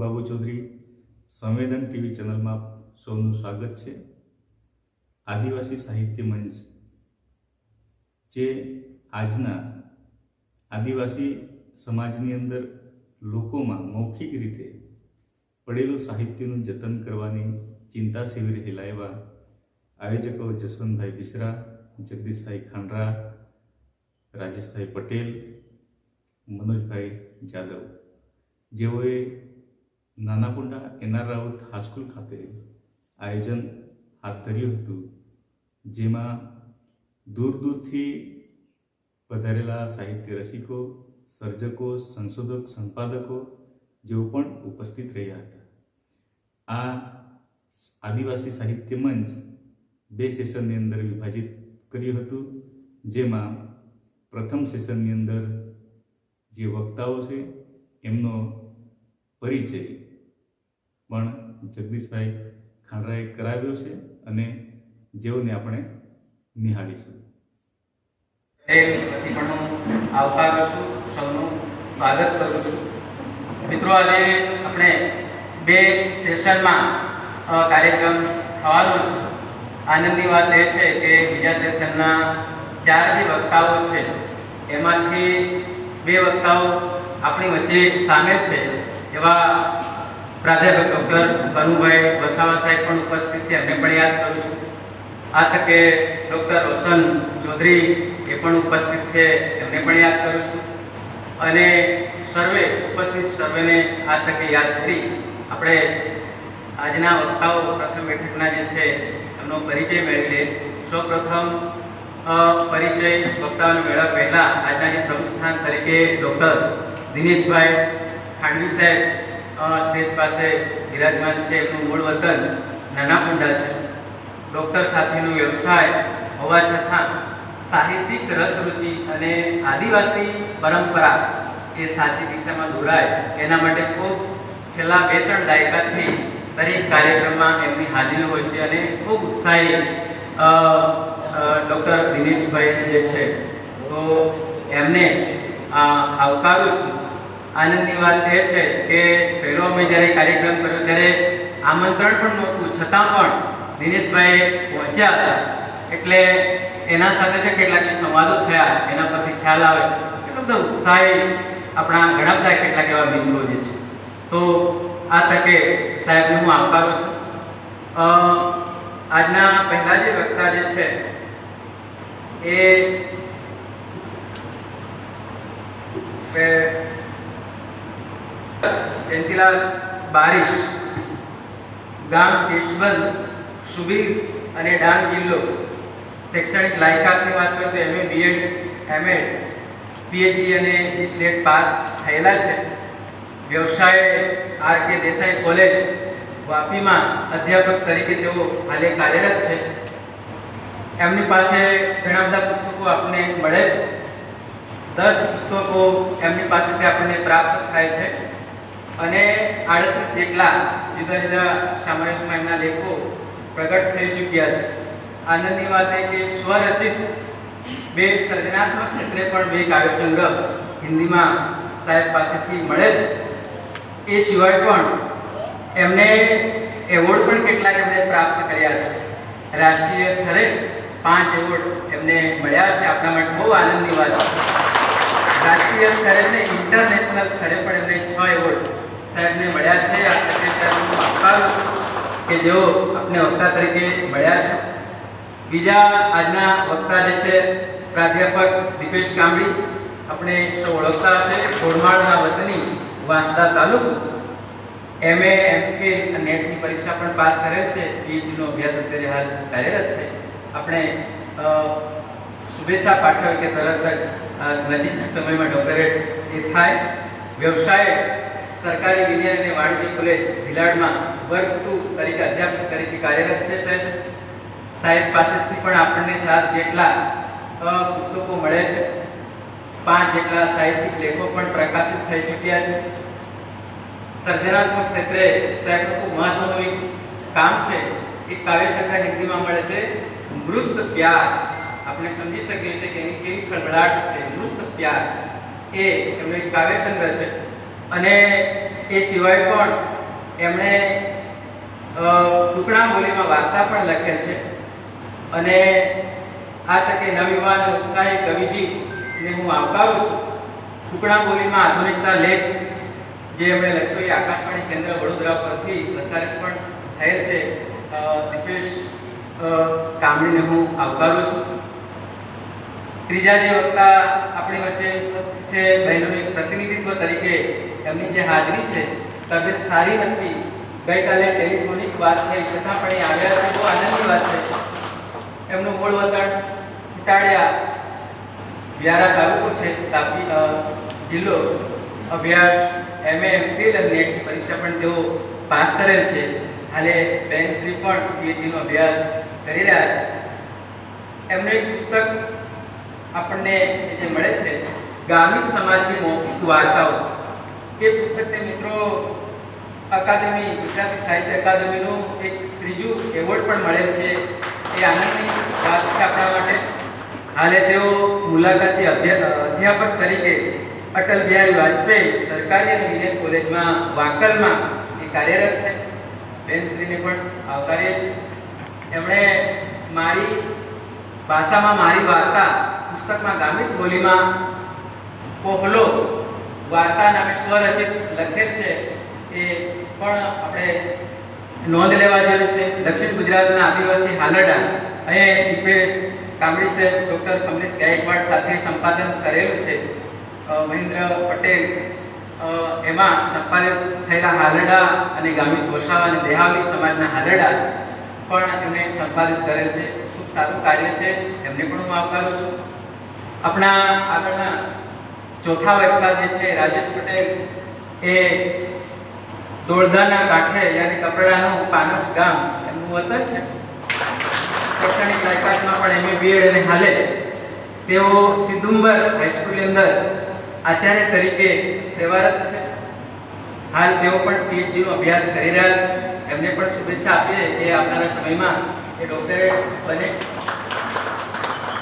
બાબુ ચૌધરી સંવેદન ટીવી ચેનલમાં સૌનું સ્વાગત છે। આદિવાસી સાહિત્ય મંચ જે આજના આદિવાસી સમાજની અંદર લોકોમાં મૌખિક રીતે પડેલું સાહિત્યનું જતન કરવાની ચિંતા સેવી રહેલા એવા આયોજકો જસવંતભાઈ બિસરા, જગદીશભાઈ ખાંડરા, રાજેશભાઈ પટેલ, મનોજભાઈ જાદવ જેઓએ નાનાકુંડા એનઆર રાઉત હાઈસ્કૂલ ખાતે આયોજન હાથ ધર્યું હતું, જેમાં દૂર દૂરથી પધારેલા સાહિત્ય રસિકો, સર્જકો, સંશોધક, સંપાદકો જેઓ પણ ઉપસ્થિત રહ્યા હતા। આ આદિવાસી સાહિત્ય મંચ 2 સેશનની અંદર વિભાજિત કર્યું હતું, જેમાં પ્રથમ સેશનની અંદર જે વક્તાઓ છે એમનો પરિચય પણ જગદીશભાઈ ખાંડરાએ કરાવ્યો છે અને જેઓને આપણે નિહાળીશું। આવકારું છું, સૌનું સ્વાગત કરું છું। મિત્રો, આજે આપણે 2 સેશનમાં કાર્યક્રમ થવાનો છે। આનંદની વાત એ છે કે બીજા સેશનના 4 જે વક્તાઓ છે એમાંથી 2 વક્તાઓ આપણી વચ્ચે સામેલ છે એવા પ્રાધ્યાપક ડૉક્ટર કનુભાઈ વસાવા સાહેબ પણ ઉપસ્થિત છે, એમને પણ યાદ કરું છું। આ તકે ડૉક્ટર રોશન ચૌધરી એ પણ ઉપસ્થિત છે, એમને પણ યાદ કરું છું। અને સર્વે ઉપસ્થિત સર્વેને આ તકે યાદ કરી આપણે આજના વક્તાઓ પ્રથમ બેઠકના જે છે એમનો પરિચય મેળવી લે। સૌપ્રથમ પરિચય વક્તાઓનો મેળવવા પહેલાં આજના જે પ્રમુખ સ્થાન તરીકે ડૉક્ટર દિનેશભાઈ ખાંડવી સાહેબ સ્ટેજ પાસે બિરાજમાન છે। એમનું મૂળ વતન નાનાકુંડા છે। ડૉક્ટર સાથેનો વ્યવસાય હોવા છતાં સાહિત્યિક રસરૂચિ અને આદિવાસી પરંપરા એ સાચી દિશામાં દોરાય એના માટે ખૂબ છેલ્લા 2-3 દાયકાથી દરેક કાર્યક્રમમાં એમની હાજરી હોય છે અને ખૂબ ઉત્સાહી ડૉક્ટર દિનેશભાઈ જે છે તો એમને આવકારું છું। આનંદની વાત એ છે કે પહેલો અમે જ્યારે કાર્યક્રમ કર્યો ત્યારે આમંત્રણ પણ નહોતું, છતાં પણ દિનેશભાઈ પહોંચ્યા હતા, એટલે એના સાથે જે કેટલાક સંવાદો થયા એના પરથી ખ્યાલ આવે એટલો બધો ઉત્સાહી આપણા ઘણા બધા કેટલાક એવા મિત્રો જે છે તો આ તકે સાહેબને હું આવકારું છું। આજના પહેલા જે વક્તા જે છે એ જયંતિલાલ બારિશ, ગામ કેશબંધ, સુબીર અને ડાંગ જિલ્લો। શૈક્ષણિક લાયકાતની વાત કરીએ તો MA, BEd, MA, PhD અને GSLET પાસ થયેલા છે। વ્યવસાય RK દેસાઈ કોલેજ વાપીમાં અધ્યાપક તરીકે તેઓ હાલે કાર્યરત છે। એમની પાસે ઘણા બધા પુસ્તકો આપણને મળે છે, 10 પુસ્તકો એમની પાસેથી આપણને પ્રાપ્ત થાય છે અને 38 જેટલા જુદા જુદા સામયિકમાં એમના લેખો પ્રગટ થઈ ચૂક્યા છે। આનંદની વાત એ કે સ્વરચિત 2 સર્જનાત્મક ક્ષેત્રે પણ 2 કાવ્ય સંગ્રહ હિન્દીમાં સાહેબ પાસેથી મળે છે। એ સિવાય પણ એમને એવોર્ડ પણ કેટલાક એમણે પ્રાપ્ત કર્યા છે। રાષ્ટ્રીય સ્તરે 5 એવોર્ડ એમને મળ્યા છે, આપણા માટે બહુ આનંદની વાત છે। રાષ્ટ્રીય સ્તરે ને ઇન્ટરનેશનલ સ્તરે પણ એમને 6 એવોર્ડ સાહેબને મળ્યા છે। આ તકે સાહેબનો આભાર કે જેઓ આપણે વક્તા તરીકે મળ્યા છે। બીજા આજના વક્તા જે છે પ્રાધ્યાપક દીપેશ કામડી, આપણે સૌ ઓળખતા હશે, ઘોડમાળના વતની, વાંસદા તાલુકો। MA, MK અને નેટની પરીક્ષા પણ પાસ કરેલ છે। PhDનો અભ્યાસ અત્યારે હાલ કાર્યરત છે। આપણે શુભેચ્છા પાઠવીએ કે તરત જ નજીકના સમયમાં ડોક્ટરેટ એ થાય। વ્યવસાય સરકારી વિજ્ઞાન અને વાણિજ્ય કોલેજ ભિલાડમાં વર્ગ 2 તરીકે અધ્યાપક તરીકે કાર્યરત છે। સાહેબ પાસેથી પણ આપણને 7 જેટલા પુસ્તકો મળે છે, 5 જેટલા સાહિત્યિક લેખો પણ પ્રકાશિત થઈ ચૂક્યા છે। સર્જનાત્મક ક્ષેત્રે સાહેબનું ખૂબ મહત્વનું એક કામ છે, એક કાવ્ય સંગ્રહ હિન્દીમાં મળે છે, મૃત પ્યાર। આપણે સમજી શકીએ છીએ કે એની કેવી ખળભળાટ છે। મૃત પ્યાર એ એમનો એક કાવ્ય સંગ્રહ છે અને એ સિવાય પણ એમણે ટુકડા બોલીમાં વાર્તા પણ લખેલ છે અને આ તકે નવયુવાન ઉત્સાહી કવિજીને હું આવકારું છું. ટુકડા બોલીમાં આધુનિકતા લેખ જે એમણે લખ્યો એ આકાશવાણી કેન્દ્ર વડોદરા પરથી પ્રસારિત પણ થયેલ છે. દીપેશ કામડીને હું આવકારું છું. ત્રીજા જે વક્તા આપણી વચ્ચે ઉપસ્થિત છે બહેનોનું પ્રતિનિધિત્વ તરીકે એમની જે હાજરી છે, તબિયત સારી નથી, ગઈકાલે ટેલિફોનિક વાત થઈ છતાં પણ એ આવ્યા છે, બહુ આનંદની વાત છે. એમનું મૂળ વતન ઉટાળિયા વ્યારા તાલુકો છે, તાપી જિલ્લો. અભ્યાસ MA MPhil અને નેટ પરીક્ષા પણ તેઓ પાસ કરેલ છે. હાલે બેનશ્રી પણ PhD નો અભ્યાસ કરી રહ્યા છે. એમને એક પુસ્તક આપણને જે મળે છે ગ્રામીણ સમાજની મૌખિક વાર્તાઓ, એ પુસ્તકને મિત્રો અકાદમી ગુજરાતી સાહિત્ય અકાદમીનું એક ત્રીજું એવોર્ડ પણ મળેલ છે. એ આનંદની વાત છે આપણા માટે. હાલે તેઓ મુલાકાતી અધ્યાપક તરીકે અટલ બિહારી વાજપેયી સરકારી અને વિજય કોલેજમાં વાકલમાં એ કાર્યરત છે. બેનશ્રીને પણ આવકારીએ છીએ. એમણે મારી ભાષામાં મારી વાર્તા પુસ્તકમાં ગ્રામીણ બોલીમાં કોહલો વાર્તા નામે સ્વરચિત લખેલ છે. એ પણ આપણે નોંધ લેવા જેવી છે. દક્ષિણ ગુજરાતના આદિવાસી હાલરડા અહીં દીપેશ કામડી સાહેબ ડૉક્ટર કમલેશ ગાયકવાડ સાથે સંપાદન કરેલું છે. મહેન્દ્ર પટેલ એમાં સંપાદિત થયેલા હાલરડા અને ગામિત વસાવા અને દેહાવી સમાજના હાલરડા પણ એમણે સંપાદિત કરેલ છે. ખૂબ સારું કાર્ય છે, એમને પણ હું આવકારું છું. આપણા આગળના ચોથા વક્તા જે છે રાજેશ પટેલ, એ દોડધાના કાંઠે યાની કપડાનું પાનસ ગામ એમનું વતન છે. શૈક્ષણિક લાયકાતમાં પણ MA BEd અને હાલે તેઓ સિદ્ધુંબર હાઈસ્કૂલની અંદર આચાર્ય તરીકે સેવારત છે. હાલ તેઓ પણ PhD નો અભ્યાસ કરી રહ્યા છે. એમને પણ શુભેચ્છા આપીએ કે આવનારા સમયમાં એ ડોક્ટરેટ બને.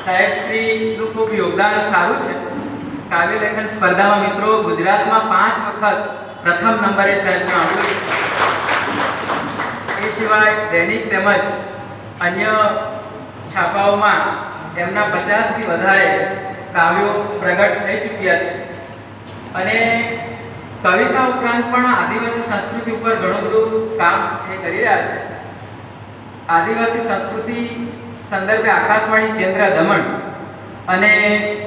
સાહેબશ્રીનું ખૂબ યોગદાન સારું છે. કાવ્ય લેખન સ્પર્ધામાં મિત્રો ગુજરાતમાં 5 વખત પ્રથમ નંબરે સાહેબનું આવ્યું. એ સિવાય દૈનિક તેમજ અન્ય છાપાઓમાં એમના 50 થી વધારે કાવ્યો પ્રગટ થઈ ચૂક્યા છે. અને કવિતા ઉપરાંત પણ આદિવાસી સંસ્કૃતિ ઉપર ઘણું બધું કામ એ કરી રહ્યા છે. આદિવાસી સંસ્કૃતિ સંદર્ભે આકાશવાણી કેન્દ્ર દમણ અને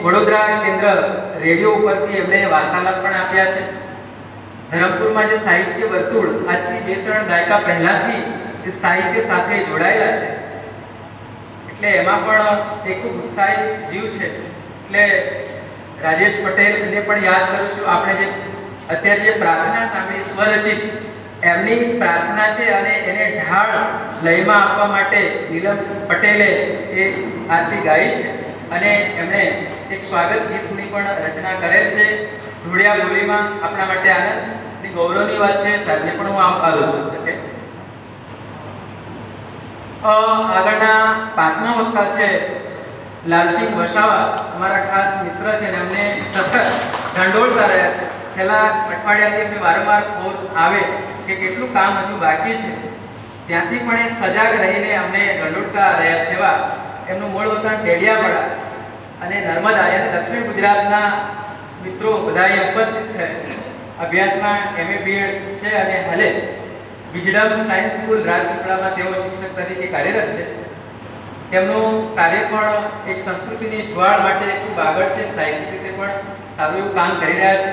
વડોદરા કેન્દ્ર રેડિયો ઉપરથી એમણે વાર્તાલાપ પણ આપ્યા છે. ધરમપુરમાં જે સાહિત્ય વર્તુળ આજથી 2-3 દાયકા પહેલાથી એ સાહિત્ય સાથે જોડાયેલા છે, એટલે એમાં પણ એક ખૂબ ઉત્સાહી જીવ છે. એટલે રાજેશ પટેલને પણ યાદ કરું છું. આપણે જે અત્યારે જે પ્રાર્થના સાંભળી સ્વરચિત, એમની પ્રાર્થના છે અને એને ઢાળ લયમાં આપવા માટે નીલમ પટેલે એ આરતી ગાઈ છે અને એમણે એક સ્વાગત ગીતની પણ રચના કરેલ છે ધોળિયા બોલીમાં. આપણા માટે આનંદની ગૌરવની વાત છે. સાહેબને પણ હું આવકારું છું. આગળના 5મા વક્તા છે લાલસિંહ વસાવા, અમારા ખાસ મિત્ર છે અને અમને સતત ઢંઢોળતા રહ્યા છે. છેલ્લા અઠવાડિયાથી અમને વારંવાર ફોન આવે કે કેટલું કામ હજુ બાકી છે, ત્યાંથી પણ એ સજાગ રહીને અમને ઢંઢોળતા રહ્યા છે. એમનું મૂળ વતન ડેડિયાપાડા અને નર્મદા અને દક્ષિણ ગુજરાતના મિત્રો બધા અહીં ઉપસ્થિત છે. અભ્યાસમાં MA BEd છે અને હાલે વિજડમ સાયન્સ સ્કૂલ રાજપીપળામાં તેઓ શિક્ષક તરીકે કાર્યરત છે. તેમનું કાર્ય પણ એક સંસ્કૃતિની જ્વાળ માટે ખૂબ આગળ છે. સાહિત્ય રીતે પણ સારું એવું કામ કરી રહ્યા છે.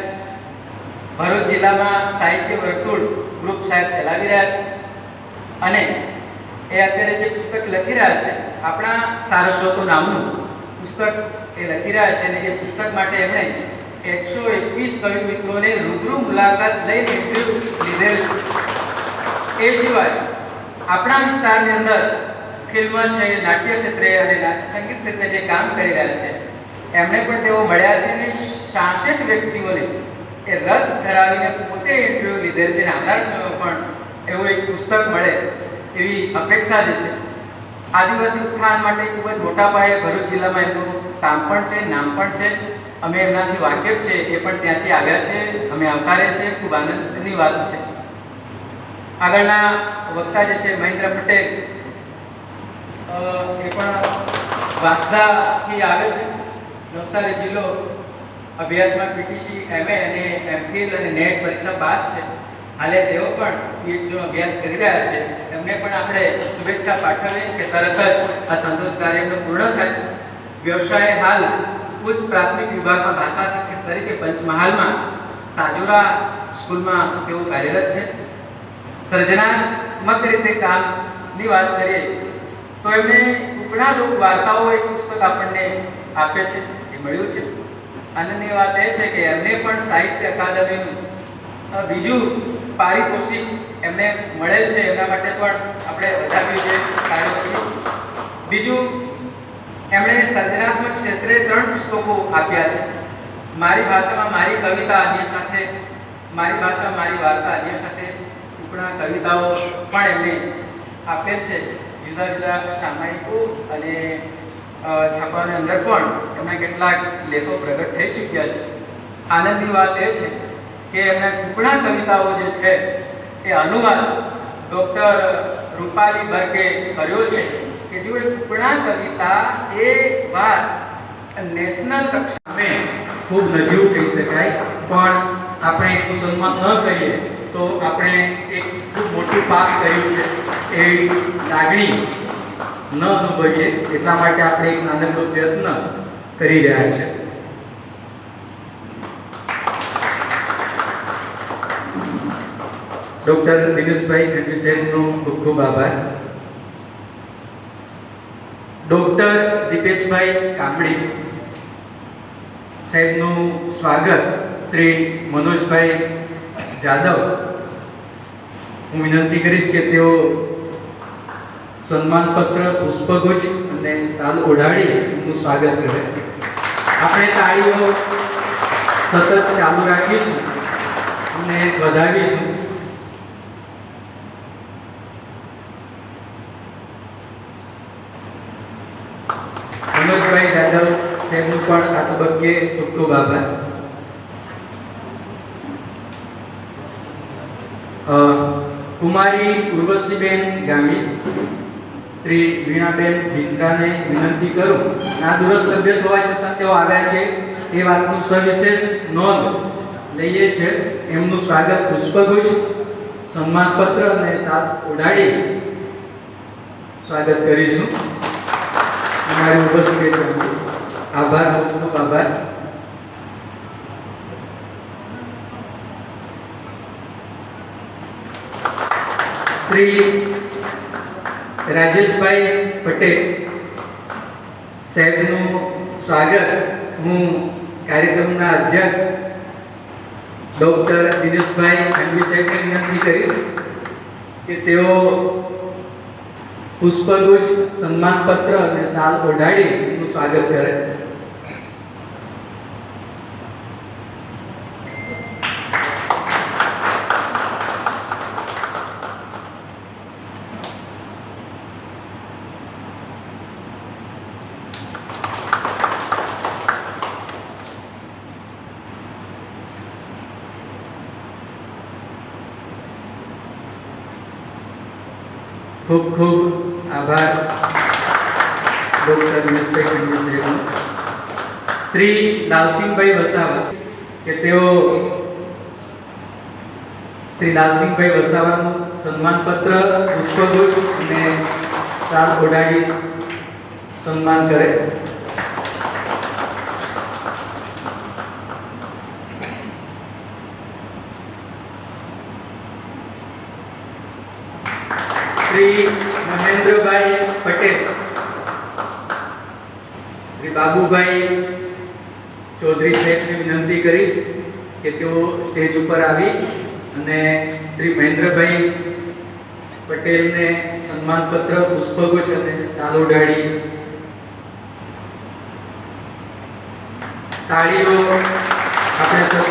ભરૂચ જિલ્લામાં સાહિત્ય વર્તુળ ગ્રુપ સાહેબ ચલાવી રહ્યા છે અને એ અત્યારે જે પુસ્તક લખી રહ્યા છે, આપણા સારસ્વતો નામનું પુસ્તક એ લખી રહ્યા છે અને એ પુસ્તક માટે એમણે 121 કવિ મિત્રોને રૂબરૂ મુલાકાત લઈને ઇન્ટરવ્યુ લીધેલ છે. એ સિવાય આપણા વિસ્તારની અંદર ફિલ્મ છે, નાટ્ય ક્ષેત્રે અને સંગીત ક્ષેત્રે જે કામ કરી રહ્યા છે, એમણે પણ તેઓ મળ્યા છે અને 66 વ્યક્તિઓને એ રસ ધરાવીને પોતે ઇન્ટરવ્યુ લીધેલ છે. આવનાર સમયમાં પણ એવું એક પુસ્તક મળે એવી અપેક્ષા જે છે. આદિવાસી ઉત્થાન માટે ખૂબ જ મોટા પાયે ભરૂચ જિલ્લામાં એમનું કામ પણ છે, નામ પણ છે. અમે એમનાથી વાકેફ છે, એ પણ ત્યાંથી આવ્યા છે. અમે આવકારીએ છીએ. ખૂબ આનંદની વાત છે. આગળના વક્તા જે છે મહેન્દ્ર પટેલ, એ પણ વાંસદાથી આવે છે, નવસારી જિલ્લો, અભ્યાસમાં પીટીસી, MA અને MPhil અને નેટ પરીક્ષા પાસ છે. હાલે તેઓ પણ PhD નો અભ્યાસ કરી રહ્યા છે. એમને પણ આપણે શુભેચ્છા પાઠવીએ કે તરત જ આ સંતોષ કાર્યક્રમ પૂર્ણ થાય. વ્યવસાય હાલ ઉચ્ચ પ્રાથમિક વિભાગમાં ભાષા શિક્ષક તરીકે પંચમહાલમાં સાજુરા સ્કૂલમાં તેઓ કાર્યરત છે. સર્જનાત્મક રીતે કામની વાત કરીએ તો એમણે ટૂંકણા લોક વાર્તાઓ એક પુસ્તક આપણને આપે છે, એ મળ્યું છે. આનંદની વાત એ છે કે એમને પણ સાહિત્ય અકાદમીનું બીજું પારિતોષિક એમને મળેલ છે. એના માટે પણ આપણે વધાવી છે કાર્યક્રમ. બીજું, એમણે સર્જનાત્મક ક્ષેત્રે 3 પુસ્તકો આપ્યા છે. મારી ભાષામાં મારી કવિતા અન્ય સાથે, મારી ભાષામાં મારી વાર્તા અન્ય સાથે ટૂંકણા કવિતાઓ પણ એમને આપેલ છે. જુદા જુદા સામાયિકો અને છાપાની અંદર પણ એમના કેટલાક લેખો પ્રગટ થઈ ચૂક્યા છે. આનંદની વાત એ છે કે એમના ટૂંકણા કવિતાઓ જે છે એ અનુવાદ ડૉક્ટર રૂપાલી બર્ગે કર્યો છે કે જો એ ટૂંકણા કવિતા એ વાત નેશનલ કક્ષાએ ખૂબ નજીવું કહી શકાય, પણ આપણે એનું સન્માન ન કરીએ તો આપણે એક ખૂબ મોટું પાપ કર્યું છે એવી લાગણી ન અનુભવીએ. એટલા માટે આપણે એક નાનકડો પ્રયત્ન કરી રહ્યા છે. ડૉક્ટર દિનેશભાઈ ગઢવી સાહેબનો ખૂબ ખૂબ આભાર. ડૉક્ટર દીપેશભાઈ કામડી સાહેબનું સ્વાગત શ્રી મનોજભાઈ જાદવ. હું વિનંતી કરીશ કે તેઓ સન્માનપત્ર, પુષ્પગુચ્છ અને શાલ ઓઢાડી એમનું સ્વાગત કરે. આપણે તાળીઓ સતત ચાલુ રાખીશું અને વધાવીશું. મનોજભાઈ જાદવ સાહેબનું પણ આ તબક્કે ખૂબ ખૂબ આભાર. કુમારી ઉર્વશીબેન ગામી, શ્રી વીણાબેન ભીંત્રાને વિનંતી કરું, આ દૂરસ્થ તબિયત હોવા છતાં તેઓ આવ્યા છે એ વાતનું સવિશેષ નોંધ લઈએ છે. એમનું સ્વાગત પુષ્પગુચ્છ, સન્માનપત્ર અને શાલ ઓઢાડી સ્વાગત કરીશું. અમારી ઉપસ્થિત આભાર, ખૂબ ખૂબ આભાર. શ્રી રાજેશભાઈ પટેલ સાહેબનું સ્વાગત હું કાર્યક્રમના અધ્યક્ષ ડૉક્ટર દિનેશભાઈ ગઢવી સાહેબને વિનંતી કરીશ કે તેઓ પુષ્પગુચ્છ, સન્માનપત્ર અને શાલ ઓઢાડી એનું સ્વાગત કરે. ખૂબ ખૂબ આભાર ડૉક્ટર દિનેશભાઈ ગઢવી સાહેબનો. શ્રી લાલસિંહભાઈ વસાવા કે તેઓ શ્રી લાલસિંહભાઈ વસાવાનું સન્માનપત્ર, પુષ્પગુચ્છ અને શાલ ઓઢાડી સન્માન કરે. શ્રી મહેન્દ્રભાઈ પટેલ, શ્રી બાબુભાઈ ચૌધરી સાહેબને વિનંતી કરીશ કે તેઓ સ્ટેજ ઉપર આવી અને શ્રી મહેન્દ્રભાઈ પટેલને સન્માનપત્ર, પુષ્પગુચ્છ અને શાલ ઓઢાડી તાળીઓ આપણે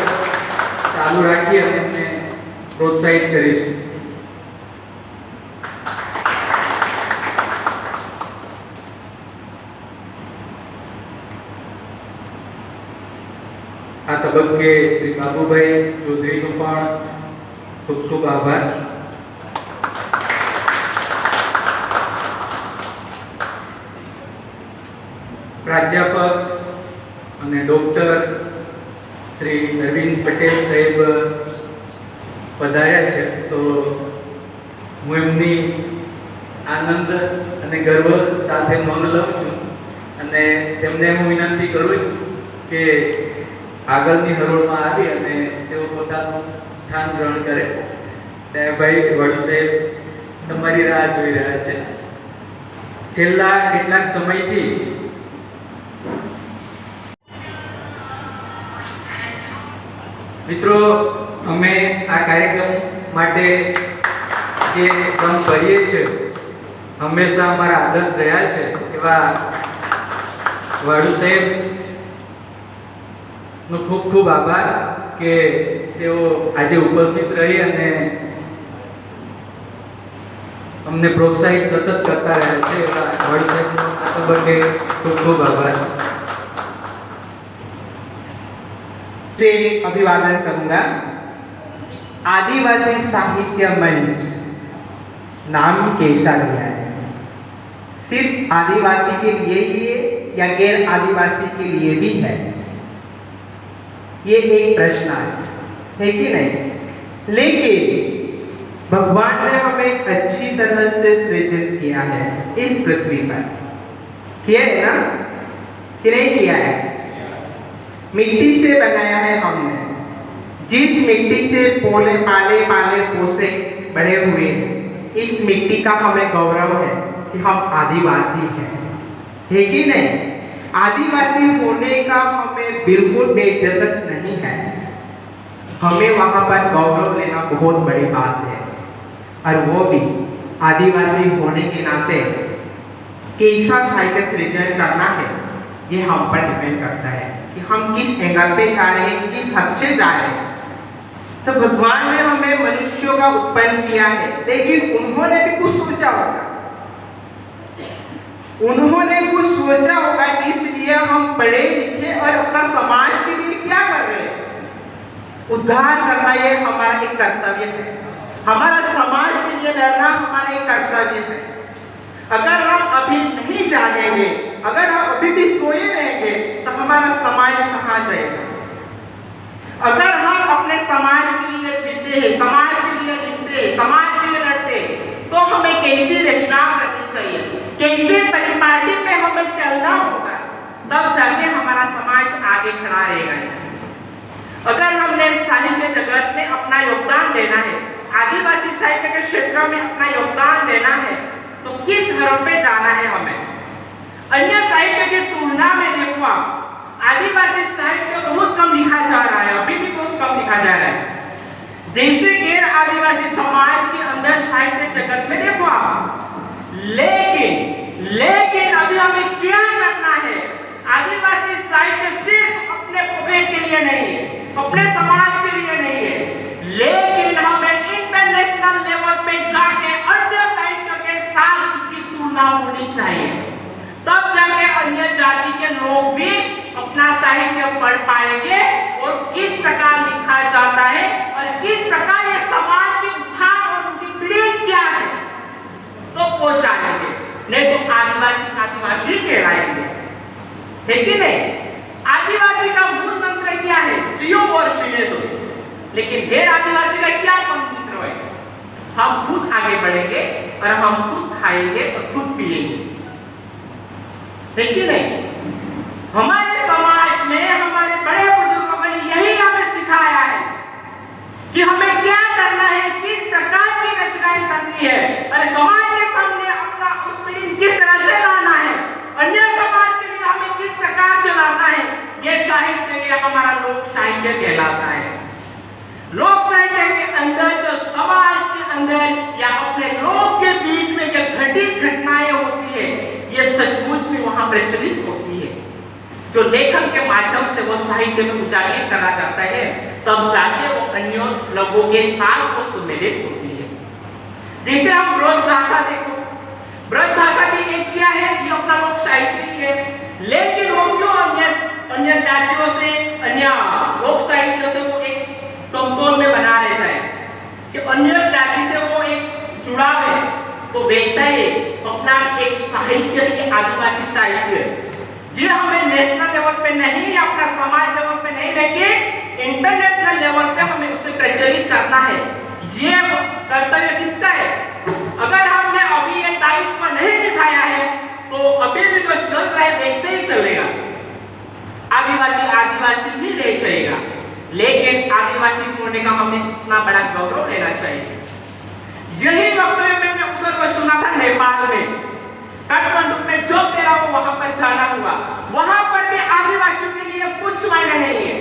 ચાલુ રાખી અને એમને પ્રોત્સાહિત કરીશું. આ તબક્કે શ્રી બાબુભાઈ ચૌધરીનો પણ ખૂબ ખૂબ આભાર. પ્રાધ્યાપક અને ડૉક્ટર શ્રી અરવિંદ પટેલ સાહેબ પધાર્યા છે, તો હું એમની આનંદ અને ગર્વ સાથે નોંધ લઉં છું અને તેમને હું વિનંતી કરું છું કે આગળની હરોળમાં આવી અને તેઓ પોતાનું સ્થાન ગ્રહણ કરે. ભાઈ વડુ સાહેબ તમારી રાહ જોઈ રહ્યા છે. છેલ્લા કેટલાક સમયથી મિત્રો અમે આ કાર્યક્રમ માટે જે કામ કરીએ છીએ હંમેશા અમારા આદર્શ રહ્યા છે એવા વાડુ સાહેબ નો ખૂબ ખૂબ આભાર કે તેઓ આજે ઉપસ્થિત રહી અને અમને પ્રોત્સાહિત સતત કરતા રહ્યા છે. એવા વાડુ સાહેબનો આ તબક્કે ખૂબ ખૂબ આભાર. से अभिवादन करूंगा. आदिवासी साहित्य मंच नाम कैसा लिया है? सिर्फ आदिवासी के लिए ही है या गैर आदिवासी के लिए भी है? ये एक प्रश्न है कि नहीं? लेकिन भगवान ने हमें अच्छी तरह से सृजन किया है इस पृथ्वी पर. किया है ना कि नहीं किया है? मिट्टी से बनाया है हमने. जिस मिट्टी से पोले पाले पाले पोसे बड़े हुए हैं, इस मिट्टी का हमें गौरव है कि हम आदिवासी हैं, है कि नहीं? आदिवासी होने का हमें बिल्कुल बेइज्जत नहीं है. हमें वहाँ पर गौरव लेना बहुत बड़ी बात है, और वो भी आदिवासी होने के नाते कैसा साहित्य सृजन करना है ये हम पर डिपेंड करता है कि हम किस एंगल पे जा रहे हैं, किस हद से जा रहे हैं. तो भगवान ने हमें मनुष्यों का उत्पन्न किया है, लेकिन उन्होंने भी कुछ सोचा होगा. उन्होंने कुछ सोचा होगा, इसलिए हम पढ़े लिखे और अपना समाज के लिए क्या कर रहे हैं? उद्धार करना ये हमारा एक कर्तव्य है. हमारा समाज के लिए लड़ना हमारा एक कर्तव्य है. अगर हम अभी नहीं जागेंगे, अगर हम अभी भी सोए रहेंगे, तो हमारा समाज कहाँ जाएगा? अगर हम अपने समाज के लिए जीते हैं, समाज के लिए लिखते हैं, समाज के लिए लड़ते हैं, तो हमें कैसी रचना करनी चाहिए, कैसे परिपाटी पे हमें चलना होगा, तब जाके हमारा समाज आगे खड़ा रहेगा. अगर हमने साहित्य जगत में अपना योगदान देना है, आदिवासी साहित्य के क्षेत्र में अपना योगदान देना है, तो किस हरों पे जाना है हमें? अन्य साहित्य की तुलना में देखो आप, आदिवासी साहित्य बहुत कम लिखा जा रहा है, अभी भी बहुत कम लिखा जा रहा है. जैसे गैर आदिवासी समाज के अंदर साहित्य जगत में देखो आप, लेकिन अभी हमें क्या करना है? आदिवासी साहित्य सिर्फ अपने पॉकेट के लिए नहीं है, अपने समाज के लिए नहीं है, लेकिन हमें इंटरनेशनल लेवल पे जाके अन्य साहित्य के साथ उसकी तुलना होनी चाहिए. तब जाके अन्य जाति के लोग भी अपना साहित्य पढ़ पाएंगे और किस प्रकार लिखा जाता है और किस प्रकार ये समाज की उत्थान और उनकी पीढ़ी क्या है तो पहुंचाएंगे. नहीं तो आदिवासी कहलाएंगे, है कि नहीं? आदिवासी का मूल मंत्र क्या है? जियो और जीने दो. लेकिन गैर आदिवासी का क्या मंत्र है? हम खुद आगे बढ़ेंगे और हम खुद खाएंगे और खुद पिएंगे, है कि नहीं? हमारे समाज में हमारे बड़े बुजुर्गों ने यही हमें सिखाया है कि हमें क्या करना है, किस प्रकार की रचनाएं करनी है और समाज के सामने अपना उत्पीड़न किस तरह से लाना है, अन्य समाज के लिए हमें किस प्रकार से लाना है. ये साहित्य, ये हमारा लोक साहित्य कहलाता है. लोक साहित्य के अंदर जो समाज के अंदर या अपने लोग के बीच में जो घटित घटनाएं होती है, ये सचमुच में वहां प्रचलित होती है. जो लेखन के माध्यम से वो साहित्य में उजागर करा जाता है, तब जाके वो अन्य लोगों के साथ वो सुमेलित होती है. जैसे हम ब्रज भाषा देखो, ब्रज भाषा भी एक क्या है? ये अपना लोक साहित्य है, लेकिन वो क्यों अन्य जातियों से, अन्य लोक साहित्य से वो एक समतोल में बना रहता है कि अन्य जाति से वो एक जुड़ाव है. तो वैसा ही अपना एक साहित्य, ये आदिवासी साहित्य ये हमें नेशनल लेवल पे नहीं या अपना समाज लेवल पे नहीं, लेकिन इंटरनेशनल लेवल पे हमें उसे प्रचलित करना है। ये कर्तव्य किसका है? अगर हमने अभी ये दायित्व नहीं निभाया है तो अभी भी जो चल रहा है वैसे ही चलेगा, आदिवासी आदिवासी ही ले चलेगा। लेकिन आदिवासी होने का हमें इतना बड़ा गौरव लेना चाहिए। यही वक्तव्य मैंने उधर को सुना था नेपाल में, काठमांडू में जो मेरा वो वहां पर जाना हुआ, वहां पर भी आदिवासियों के लिए कुछ मायना नहीं है,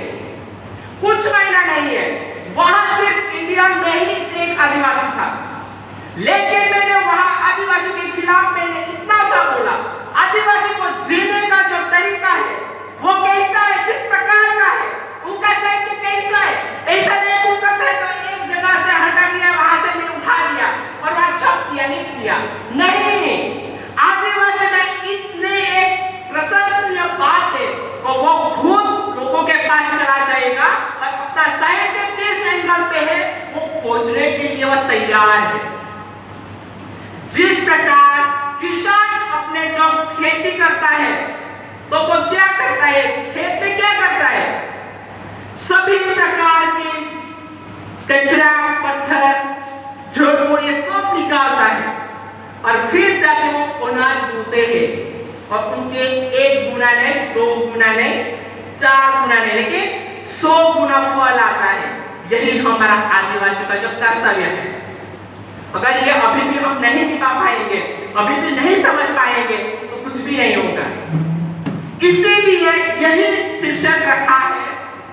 कुछ मायना नहीं है। वहां सिर्फ इंडिया में ही से एक आदिवासी था, लेकिन मैंने वहां आदिवासी के खिलाफ मैंने इतना सा बोला, आदिवासी को जीने का जो तरीका है वो कैसा है, किस प्रकार का है, उनका साहित्य कैसा है। ऐसा नहीं उनका साहित्य एक जगह से हटा दिया, वहां से भी उठा लिया और वहां छप दिया, नहीं किया, नहीं। आदिवासी में इतने एक प्रशंसनीय बात है और वो खुद लोगों के पास चला जाएगा और अपना साहित्य किस एंगल पे है वो खोजने के लिए वह तैयार है। जिस प्रकार किसान अपने जब खेती करता है तो वो क्या करता है, खेत में क्या करता है, सभी प्रकार के कचरा पत्थर झोल ये सब निकालता है और फिर जाके वो अनाज बोते हैं और उनके 1 गुना नहीं, 2 गुना नहीं, 4 गुना नहीं, लेकिन 100 गुना फल आता है। यही हमारा आदिवासी का जो कर्तव्य है। अगर ये अभी भी हम नहीं निभा पाएंगे, अभी भी नहीं समझ पाएंगे तो कुछ भी नहीं होगा। इसीलिए यही शीर्षक रखा है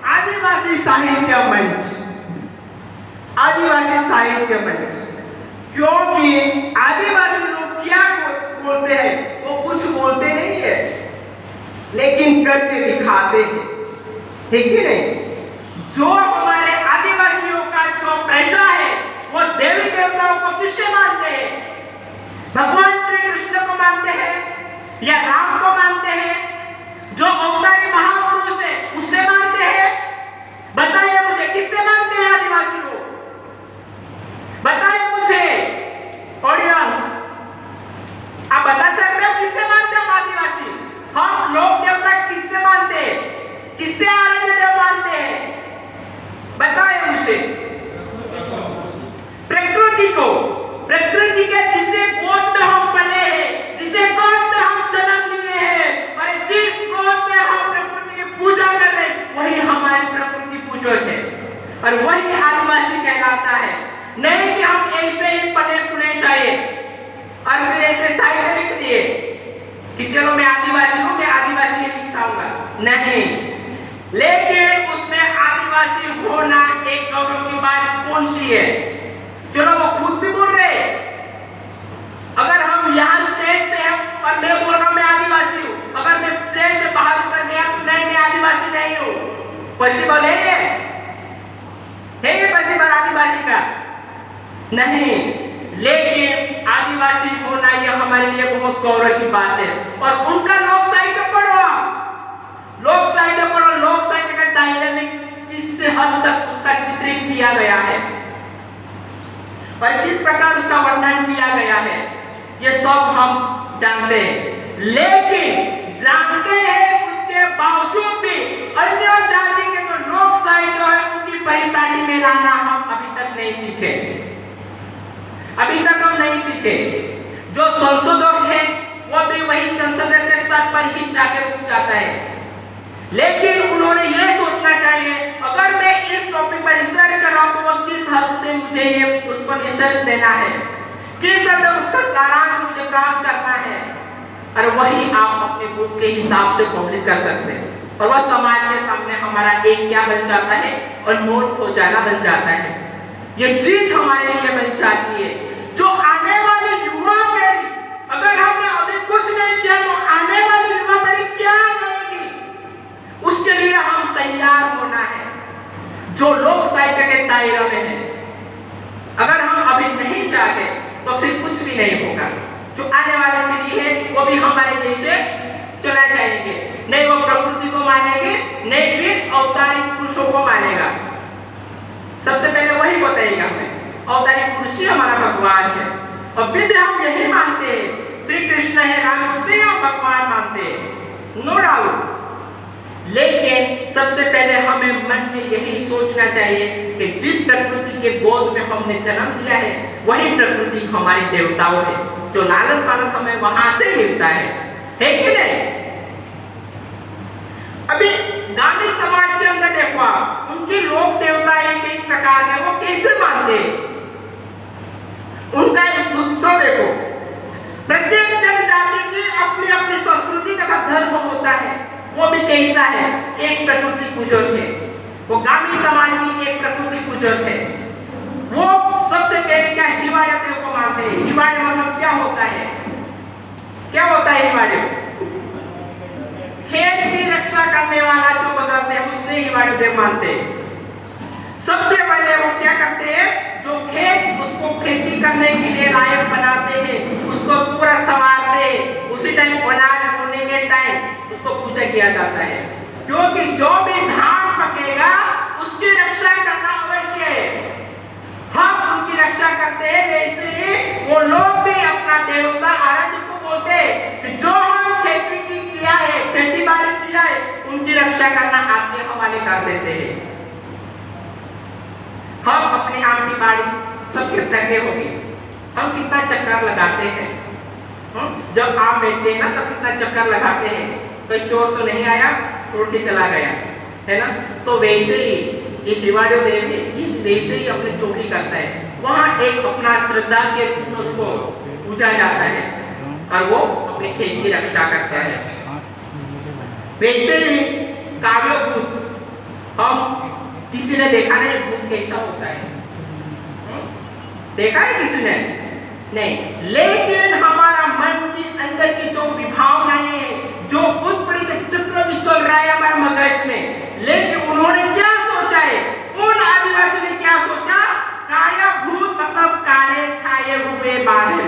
आदिवासी साहित्य मंच, आदिवासी साहित्य मंच। क्योंकि आदिवासी लोग क्या बोलते हैं, वो कुछ बोलते नहीं है लेकिन करके दिखाते हैं, ठीक है नहीं। जो हमारे आदिवासियों का जो प्रजा है वो देवी देवताओं को किससे मानते हैं? भगवान श्री कृष्ण को मानते हैं या राम को मानते हैं? जो अवतारी महापुरुष है उससे मानते हैं? बताइए मुझे, किससे मानते हैं आदिवासी लोग? बताइए मुझे ऑडियंस, आप बता सकते हो किससे मानते हैं आदिवासी? हम लोक देवता किससे मानते हैं? किससे आराध्य देव मानते हैं? बताइए मुझे। प्रकृति को, प्रकृति के जिसे गोद में हम पले हैं, जिसे गोद में हम जन्म लिए हैं और जिस गोद में हम प्रकृति की पूजा कर रहे हैं वही हमारे प्रकृति पूजक है और वही आदिवासी कहलाता है। नहीं कि हम ऐसे ही पले पुले जाए और फिर ऐसे साहित्य लिख दिए कि चलो मैं आदिवासी हूं, मैं आदिवासी लिखाऊंगा, नहीं। लेकिन उसमें आदिवासी होना एक गौरव की बात कौन सी है? चलो वो खुद भी बोल रहे, अगर हम यहाँ स्टेज पे हैं और मैं बोल रहा हूँ मैं आदिवासी हूँ, अगर मैं स्टेज से बाहर उतर गया तो नहीं मैं आदिवासी नहीं हूँ, पॉसिबल है ये पॉसिबल आदिवासी का? नहीं। लेकिन आदिवासी होना यह हमारे लिए बहुत गौरव की बात है। और उनका लोक साहित्य पढ़ो, लोक साहित्य पढ़ो, लोक साहित्य का डायनामिक किस हद तक उसका चित्रित किया गया है और किस प्रकार उसका वर्णन किया गया है, ये सब हम जानते हैं। लेकिन जानते हैं उसके बावजूद भी अन्य जाति के जो लोक साहित्य है उनकी परिपाटी में लाना हम अभी तक नहीं सीखे, अभी तक हम नहीं सीखे। जो संशोधक है वो भी वही संसदीय के स्तर पर ही जाकर रुक जाता है। लेकिन उन्होंने ये सोचना चाहिए अगर मैं इस टॉपिक पर रिसर्च कर रहा हूं तो वो किस हद से मुझे ये उस पर रिसर्च देना है, किस हद तक उसका सारांश मुझे प्राप्त करना है, और वही आप अपने बुक के हिसाब से पब्लिश कर सकते हैं। और वह समाज के सामने हमारा एक क्या बन जाता है, अनमोल खजाना बन जाता है। ये चीज हमारे लिए बन जाती है जो आने वाली युवा पीढ़ी, अगर हमने अभी कुछ नहीं किया तो आने वाली युवा पीढ़ी क्या करेगी, उसके लिए हम तैयार होना है। जो लोक साहित्य के दायरे में है, अगर हम अभी नहीं जागे तो फिर कुछ भी नहीं होगा। जो आने वाली पीढ़ी है वो भी हमारे जैसे चला जाएंगे, नहीं वो प्रकृति को मानेंगे, नहीं फिर अवतारी पुरुषों को मानेगा। सबसे पहले वही बताएगा हमें, अवतारी पुरुष ही हमारा भगवान है। और फिर हम यही मानते हैं श्री कृष्ण है, राम, उसे हम भगवान मानते हैं, नो डाउट। सबसे पहले हमें मन में यही सोचना चाहिए कि जिस प्रकृति के गोद में हमने जन्म लिया है वही प्रकृति हमारी देवताओं है, जो लालन पालन हमें वहां से मिलता है कि नहीं? अभी ग्रामीण समाज के अंदर देखो आप, उनकी लोक देवताएं किस प्रकार के, वो कैसे मानते हैं, उनका एक उत्सव देखो। प्रत्येक जनजाति की अपनी अपनी संस्कृति तथा धर्म होता है, वो भी कैसा है, एक प्रकृति पूजक है। वो ग्रामीण समाज की एक प्रकृति पूजक है। वो सबसे पहले क्या हिवाड़े देव को मानते हैं। हिवाड़े मतलब क्या होता है, क्या होता है हिवाड़े? खेत की रक्षा करने वाला जो बदलते हैं उससे हिवाड़े देव मानते हैं। सबसे पहले वो क्या करते हैं, जो खेत उसको खेती करने के लिए लायक बनाते हैं, उसको पूरा संवारते हैं, उसी टाइम अनाज बोने के टाइम उसको पूजा किया जाता है, क्योंकि जो भी धान पकेगा उसकी रक्षा करना अवश्य है। हम उनकी रक्षा करते हैं, वैसे ही वो लोग भी अपना देवता आराध्य को बोलते हैं कि जो हम खेती की किया है, खेती बाड़ी किया है, उनकी रक्षा करना आपके हवाले कर देते हैं। हम अपने आम की बाड़ी सबके टके होगी, हम कितना चक्कर लगाते हैं, जब आम बेचते हैं ना तब कितना चक्कर लगाते हैं, कोई चोर तो नहीं आया, तोड़ के चला गया, है ना? तो वैसे ही ये हिवाड़े देव है, ये वैसे ही अपनी चोरी करता है, वहाँ एक अपना श्रद्धा के रूप में उसको पूजा जाता है और वो अपने खेत की रक्षा करता है। वैसे ही काव्य भूत, हम किसी ने देखा नहीं भूत कैसा होता है, देखा है किसी ने? नहीं, लेकिन हमारा मन के अंदर की जो विभावनाएं हैं, जो उत्प्रेरित चक्र भी चल रहा है हमारे मगज में, लेकिन उन्होंने क्या सोचा है, उन आदिवासी ने क्या सोचा, काया भूत मतलब काले छाए हुए बादल,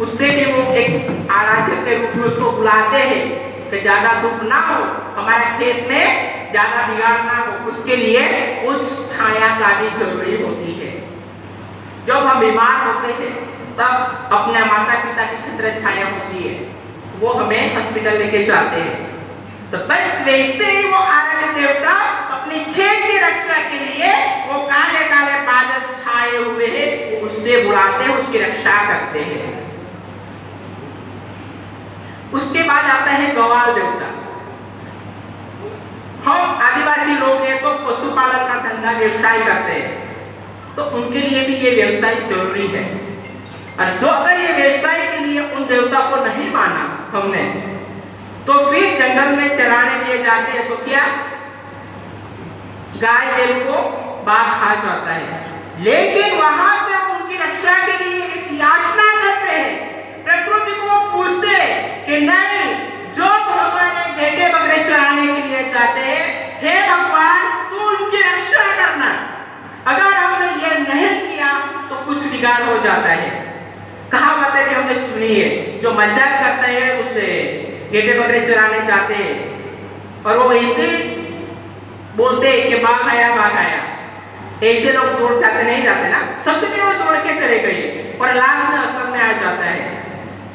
उससे भी वो एक आराध्य के रूप में उसको बुलाते हैं कि ज्यादा दुख ना हो, हमारे खेत में ज्यादा बिगाड़ ना हो, उसके लिए उच्च छाया का भी जरूरी होती है। जब हम बीमार होते हैं तब अपने माता पिता की छत्र छाया होती है, वो हमें हॉस्पिटल लेके जाते हैं। तो बस वैसे ही वो आराध्य देवता अपनी खेत की रक्षा के लिए वो काले काले बादल छाए हुए हैं, वो उससे बुलाते हैं, उसकी रक्षा करते हैं। उसके बाद आता है गवाल देवता। हम आदिवासी लोग हैं तो पशुपालन का धंधा व्यवसाय करते हैं, तो उनके लिए भी ये व्यवसाय जरूरी है। और जो अगर ये व्यवसाय के लिए उन देवता को नहीं माना हमने, तो फिर जंगल में चराने लिए जाते हैं, तो क्या गाय बैल को बाघ खा जाता है, लेकिन वहां से उनकी रक्षा के लिए एक याचना करते हैं, प्रकृति को पूछते हैं कि नहीं, जो हमारे घेटे बकरे चराने के लिए जाते हैं, हे भगवान तू उनकी रक्षा करना, अगर हमने ये नहीं किया तो कुछ बिगाड़ हो जाता है। कहावत है कि हमने सुनी है, जो मजाक करता है उसे घेटे बकरे चराने जाते हैं और वो ऐसे बोलते हैं कि बाघ आया बाघ आया, ऐसे लोग दौड़ जाते नहीं जाते ना, सबसे पहले वो दौड़ के चले गए और लास्ट में असर में आ जाता है,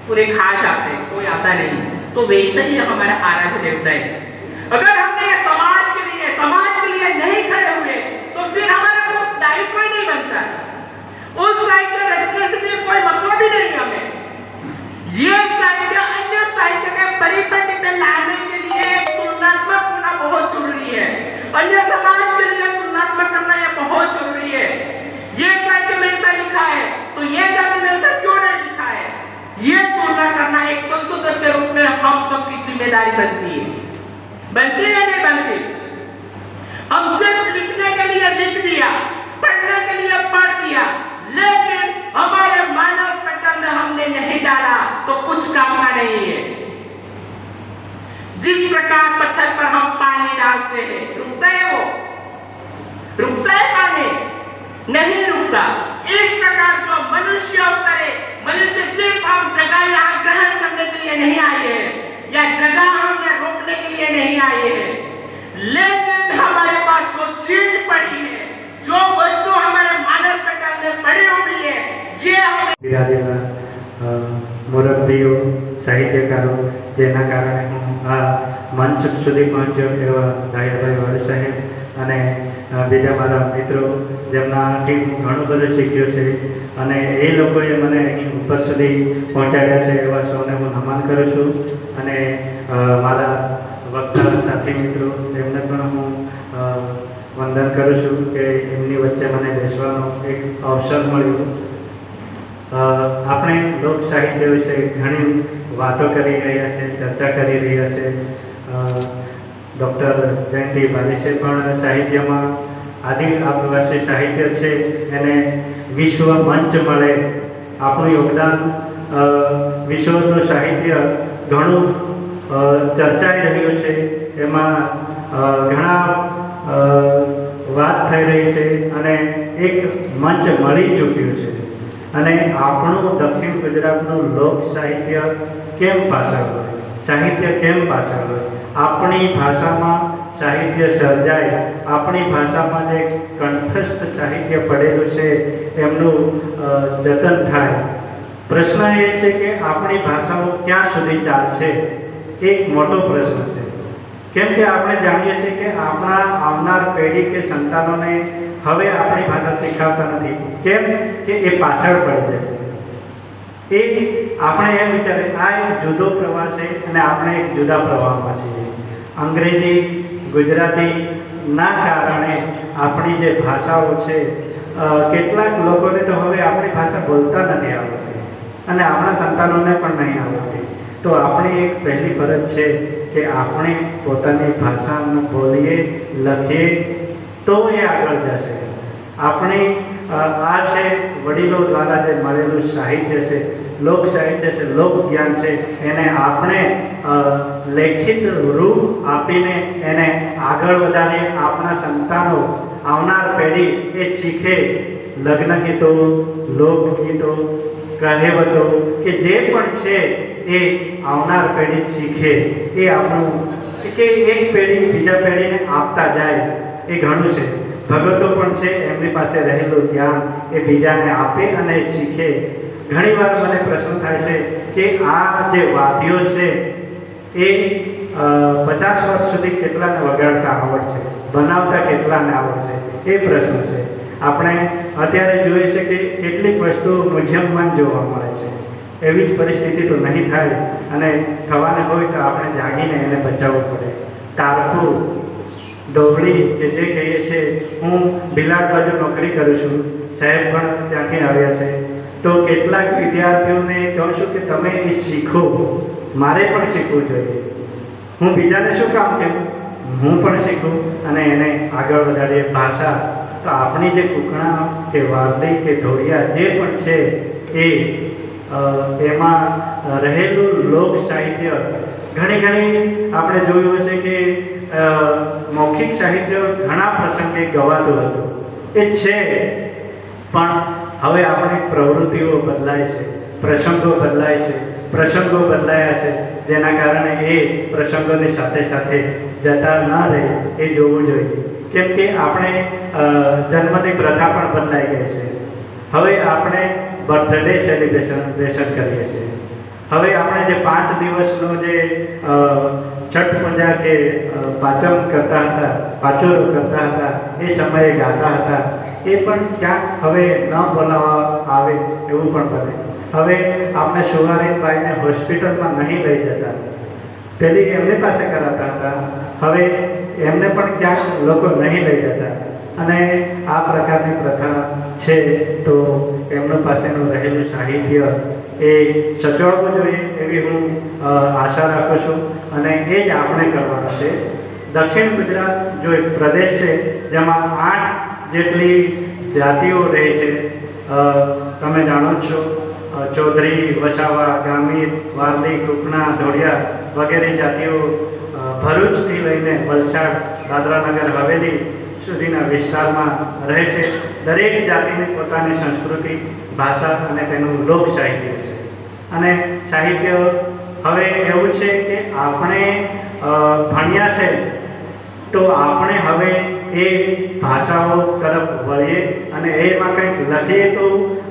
पूरे खा जाते हैं, कोई आता नहीं। तो वैसे ही हमारा आराध्य देवता है। अगर हमने समाज के लिए नहीं खड़े हुए तो फिर हमारा उस दायित्व ही नहीं बनता, उस साहित्य रचने से भी कोई मतलब ही नहीं हमें। ये साहित्य अन्य साहित्य के परिपथ में लाने के लिए तुलनात्मक होना बहुत जरूरी है, अन्य समाज के लिए तुलनात्मक करना यह बहुत जरूरी है। ये साहित्य में ऐसा लिखा है तो ये जाति में ऐसा क्यों नहीं लिखा है, ये तुलना करना एक संशोधक के रूप में हम सबकी जिम्मेदारी बनती है, बनती है नहीं बनती? हम सिर्फ लिखने के लिए लिख दिया, पढ़ने के लिए पढ़ दिया, लेकिन हमारे मानव पटल में हमने नहीं डाला तो कुछ काम का नहीं है। जिस प्रकार पत्थर पर हम पानी डालते हैं, रुकता है वो? रुकता है पानी? नहीं रुकता। इस प्रकार जो मनुष्य अवतरे, मनुष्य सिर्फ हम जगह यहाँ ग्रहण करने के लिए नहीं आए हैं या जगह हमने रोकने के लिए नहीं आए हैं, लेकिन हमारे पास जो चीज पड़ी है, जो वस्तु हमारे मानव पटल में पड़ी हुई है, ये हमें बिरादेला मोरक देव સાહિત્યકારો, જેના કારણે હું આ મંચ સુધી પહોંચ્યો એવા દાયાભાઈ વાળુ સાહેબ અને બીજા મારા મિત્રો, જેમનાથી હું ઘણું બધું શીખ્યો છે અને એ લોકોએ મને અહીં ઉપર સુધી પહોંચાડ્યા છે એવા સૌને હું નમન કરું છું. અને મારા વક્તા સાથી મિત્રો, એમને પણ હું વંદન કરું છું કે એમની વચ્ચે મને બેસવાનો એક અવસર મળ્યો. આપણે લોક સાહિત્ય વિશે ઘણી વાતો કરી રહ્યા છે, ચર્ચા કરી રહ્યા છે. ડૉક્ટર જયંતિ બારીશે પણ સાહિત્યમાં આદિવાસી સાહિત્ય છે એને વિશ્વ મંચ મળે, આપણું યોગદાન વિશ્વનું સાહિત્ય ઘણું ચર્ચાઈ રહ્યું છે, એમાં ઘણા વાત થઈ રહી છે અને એક મંચ મળી ચૂક્યું છે. અને આપણું દક્ષિણ ગુજરાતનું લોક સાહિત્ય કેમ પાછળ હોય, સાહિત્ય કેમ પાછળ હોય? આપણી ભાષામાં સાહિત્ય સર્જાય, આપણી ભાષામાં જે કંઠસ્થ સાહિત્ય પડેલું છે એમનું જતન થાય. પ્રશ્ન એ છે કે આપણી ભાષાઓ ક્યાં સુધી ચાલશે? એક મોટો પ્રશ્ન છે. કેમ કે આપણે જાણીએ છીએ કે આપણા આવનાર પેઢી કે સંતાનોને હવે આપણી ભાષા શીખવતા નથી. કેમ કે એ પાછળ પડી જશે. એ આપણે એમ વિચારે આ એક જુદો પ્રવાહ છે અને આપણે એક જુદા પ્રવાહમાં છીએ. અંગ્રેજી ગુજરાતીના કારણે આપણી જે ભાષાઓ છે, કેટલાક લોકોને તો હવે આપણી ભાષા બોલતા નથી આવડતી અને આપણા સંતાનોને પણ નહીં આવડતી. તો આપણી એક પહેલી ફરજ છે કે આપણે પોતાની ભાષામાં બોલીએ, લખીએ, તો એ આગળ જશે. આપણે આ છે વડીલો દ્વારા જે મળેલું સાહિત્ય છે, લોક સાહિત્ય છે, લોક જ્ઞાન છે, એને આપણે લેખિત રૂપ આપીને એને આગળ વધારીએ. આપણા સંતાનો, આવનાર પેઢી એ શીખે. લગ્ન ગીતો, લોકગીતો, કહેવતો કે જે પણ છે એ આવનાર પેઢી શીખે. એ આપણું કે એક પેઢી બીજા પેઢીને આપતા જાય એ ઘણું છે. ભગતો પણ છે, એમની પાસે રહેલું જ્ઞાન એ બીજાને આપે અને શીખે. ઘણીવાર મને પ્રશ્ન થાય છે કે આ જે વાદ્યો છે એ 50 વર્ષ સુધી કેટલાને વગાડતા આવડશે, બનાવતા કેટલાને આવડશે? એ પ્રશ્ન છે. આપણે અત્યારે જોઈએ છે કે કેટલીક વસ્તુઓ મ્યુઝિયમમાં જોવા મળે છે. એવી જ પરિસ્થિતિ તો નહીં થાય અને થવાને હોય તો આપણે જાગીને એને બચાવવું પડે. ટારખું, ડોબળી કે જે કહીએ છીએ, હું ભીલાડ બાજુ નોકરી કરું છું, સાહેબ પણ ત્યાંથી આવ્યા છે. તો કેટલાક વિદ્યાર્થીઓને કહું છું કે તમે એ શીખો, મારે પણ શીખવું જોઈએ. હું બીજાને શું કામ કહેવું? હું પણ શીખું અને એને આગળ વધારીએ. ભાષા તો આપણી જે કુકણા કે વારલી કે ધોળિયા જે પણ છે એ એમાં રહેલું લોક સાહિત્ય ઘણી આપણે જોયું હશે કે મૌખિક સાહિત્ય ઘણા પ્રસંગે ગવાતું હતું. એ છે, પણ હવે આપણી પ્રવૃત્તિઓ બદલાય છે, પ્રસંગો બદલાય છે, પ્રસંગો બદલાયા છે, જેના કારણે એ પ્રસંગોની સાથે સાથે જતા ન રહે એ જોવું જોઈએ. કેમ કે આપણે જન્મની પ્રથા પણ બદલાઈ ગઈ છે. હવે આપણે બર્થડે સેલિબ્રેશન કરીએ છીએ. હવે આપણે જે 5 દિવસનો જે છઠ પૂજા કે પાચમ કરતા હતા, પાચોરો કરતા હતા, એ સમયે ગાતા હતા, એ પણ ક્યાંક હવે ન બોલાવવા આવે એવું પણ બને. હવે આપણે સુવારીબાઈને હોસ્પિટલમાં નહીં લઈ જતા, પેલી એમની પાસે કરાતા હતા, હવે એમને પણ ક્યાંક લોકો નહીં લઈ જતા. અને આ પ્રકારની પ્રથા છે. તો એમના પાસેનું રહેલું સાહિત્ય એ સચવાવવું જોઈએ એવી હું આશા રાખું છું અને એ જ આપણે કરવાનું છે. દક્ષિણ ગુજરાત જો એક પ્રદેશ છે જેમાં 8 જેટલી જાતિઓ રહે છે. તમે જાણો છો, ચૌધરી, વસાવા, ગામીર, વારલી, કુકણા, ધોળિયા વગેરે જાતિઓ ભરૂચથી લઈને વલસાડ, દાદરાનગર હવેલી સુધીના વિસ્તારમાં રહે છે. દરેક જાતિની પોતાની સંસ્કૃતિ, ભાષા અને તેનું લોક સાહિત્ય છે. અને સાહિત્ય હવે એવું છે કે આપણે ભણ્યા છે તો આપણે હવે એ ભાષાઓ તરફ વળીએ અને એમાં કંઈક લખીએ તો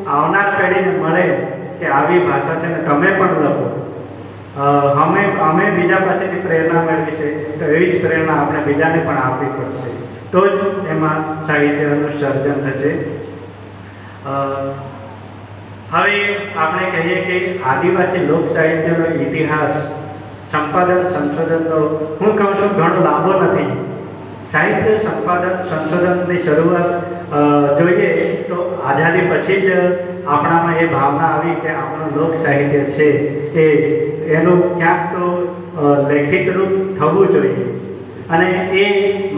આવનાર પેઢીને મળે કે આવી ભાષા છે ને તમે પણ લખો. અમે બીજા પાસેથી પ્રેરણા મેળવી છે, તો એવી જ પ્રેરણા આપણે બીજાને પણ આપવી પડશે, તો જ એમાં સાહિત્યનું સર્જન થશે. હવે આપણે કહીએ કે આદિવાસી લોક સાહિત્યનો ઇતિહાસ સંપાદન સંશોધનનો હું કહું છું ઘણો લાંબો નથી. સાહિત્ય સંપાદન સંશોધનની શરૂઆત જોઈએ તો આઝાદી પછી જ આપણામાં એ ભાવના આવી કે આપણું લોક સાહિત્ય છે એનું ક્યાંક તો લેખિત રૂપ થવું જોઈએ, અને એ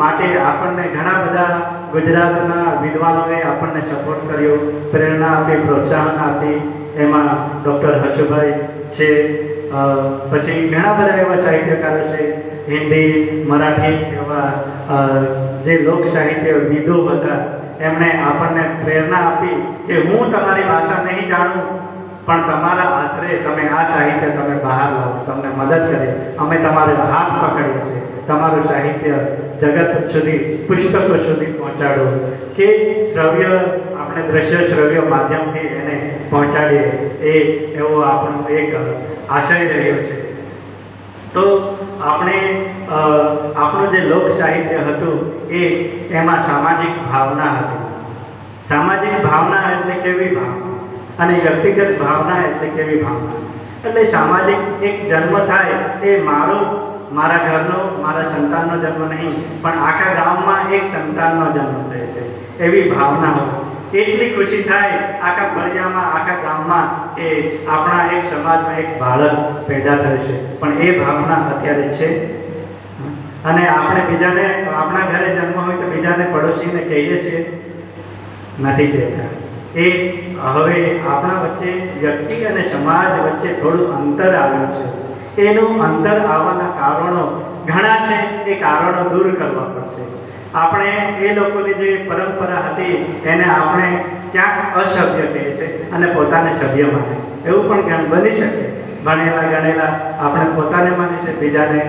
માટે આપણને ઘણા બધા ગુજરાતના વિદ્વાનોએ આપણને સપોર્ટ કર્યો, પ્રેરણા આપી, પ્રોત્સાહન આપી. એમાં ડૉક્ટર હર્ષભાઈ છે, પછી ઘણા બધા એવા સાહિત્યકારો છે, હિન્દી, મરાઠી એવા જે લોક સાહિત્ય વિદો હતા, એમણે આપણને પ્રેરણા આપી કે હું તમારી ભાષા નહીં જાણું, પણ તમારા આશરે તમે આ સાહિત્ય તમે બહાર લાવો, તમને મદદ કરે, અમે તમારા હાથ પકડીએ છીએ, તમારું સાહિત્ય જગત સુધી, પુસ્તકો સુધી પહોંચાડો, કે શ્રવ્ય આપણે દ્રશ્ય શ્રવ્ય માધ્યમથી એને પહોંચાડીએ, એવો આપણો એક આશય રહ્યો છે. તો આપણે આપણું જે લોક સાહિત્ય હતું એમાં સામાજિક ભાવના હતી. સામાજિક ભાવના એટલે કેવી ભાવના, અને વ્યક્તિગત ભાવના એટલે કેવી ભાવના. એટલે સામાજિક એક જન્મ થાય એ મારા ઘરનો, મારા સંતાનનો જન્મ નહીં, પણ આખા ગામમાં એક સંતાનનો જન્મ થાય છે એવી ભાવના હોય. એટલી ખુશી થાય આખા ફળિયામાં, આખા ગામમાં કે આપણા એક સમાજમાં એક બાળક પેદા થયું છે, પણ એ ભાવના અત્યારે છે. અને આપણે બીજાને, આપણા ઘરે જન્મ હોય તો બીજાને, પડોશીને કહીએ છીએ, નથી કહેતા. એ હવે આપણા વચ્ચે વ્યક્તિ અને સમાજ વચ્ચે થોડું અંતર આવ્યું છે. એનું અંતર આવવાના કારણો ઘણા છે, એ કારણો દૂર કરવા પડશે. આપણે એ લોકોની જે પરંપરા હતી એને આપણે ક્યાંક અસભ્ય કહીએ છીએ અને પોતાને સભ્ય માને છે. એવું પણ બની શકે, ભણેલા ગણેલા આપણે પોતાને માનીએ છીએ, બીજાને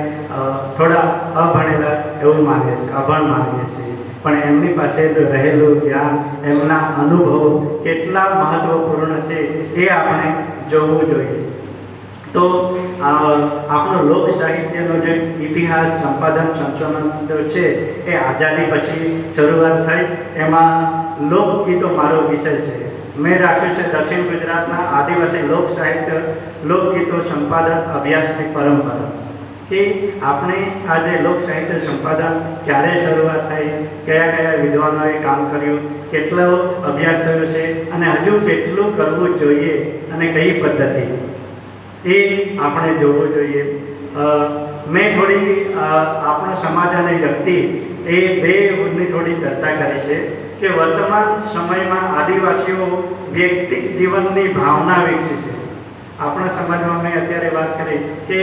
થોડા અભણેલા એવું માનીએ છીએ, અભણ માનીએ છીએ. પણ એમની પાસે રહેલું જ્ઞાન, એમના અનુભવો કેટલા મહત્વપૂર્ણ છે એ આપણે જોવું જોઈએ. તો આપણો લોક સાહિત્યનો જે ઇતિહાસ સંપાદન સંશોધન છે એ આઝાદી પછી શરૂઆત થઈ. એમાં લોકગીતો મારો વિષય છે. મેં રાખ્યું છે દક્ષિણ ગુજરાતના આદિવાસી લોક સાહિત્ય લોકગીતો સંપાદન અભ્યાસની પરંપરા, કે આપણે આ જે લોક સાહિત્ય સંપાદન ક્યારે શરૂઆત થઈ, કયા કયા વિદ્વાનોએ કામ કર્યું, કેટલો અભ્યાસ થયો છે, અને હજુ કેટલું કરવું જોઈએ, અને કઈ પદ્ધતિ, એ આપણે જોવું જોઈએ. મેં થોડી આપણો સમાજ અને વ્યક્તિ એ બેની થોડી ચર્ચા કરી છે કે વર્તમાન સમયમાં આદિવાસીઓ વ્યક્તિ જીવનની ભાવના વિકસી છે. આપણા સમાજમાં મેં અત્યારે વાત કરી કે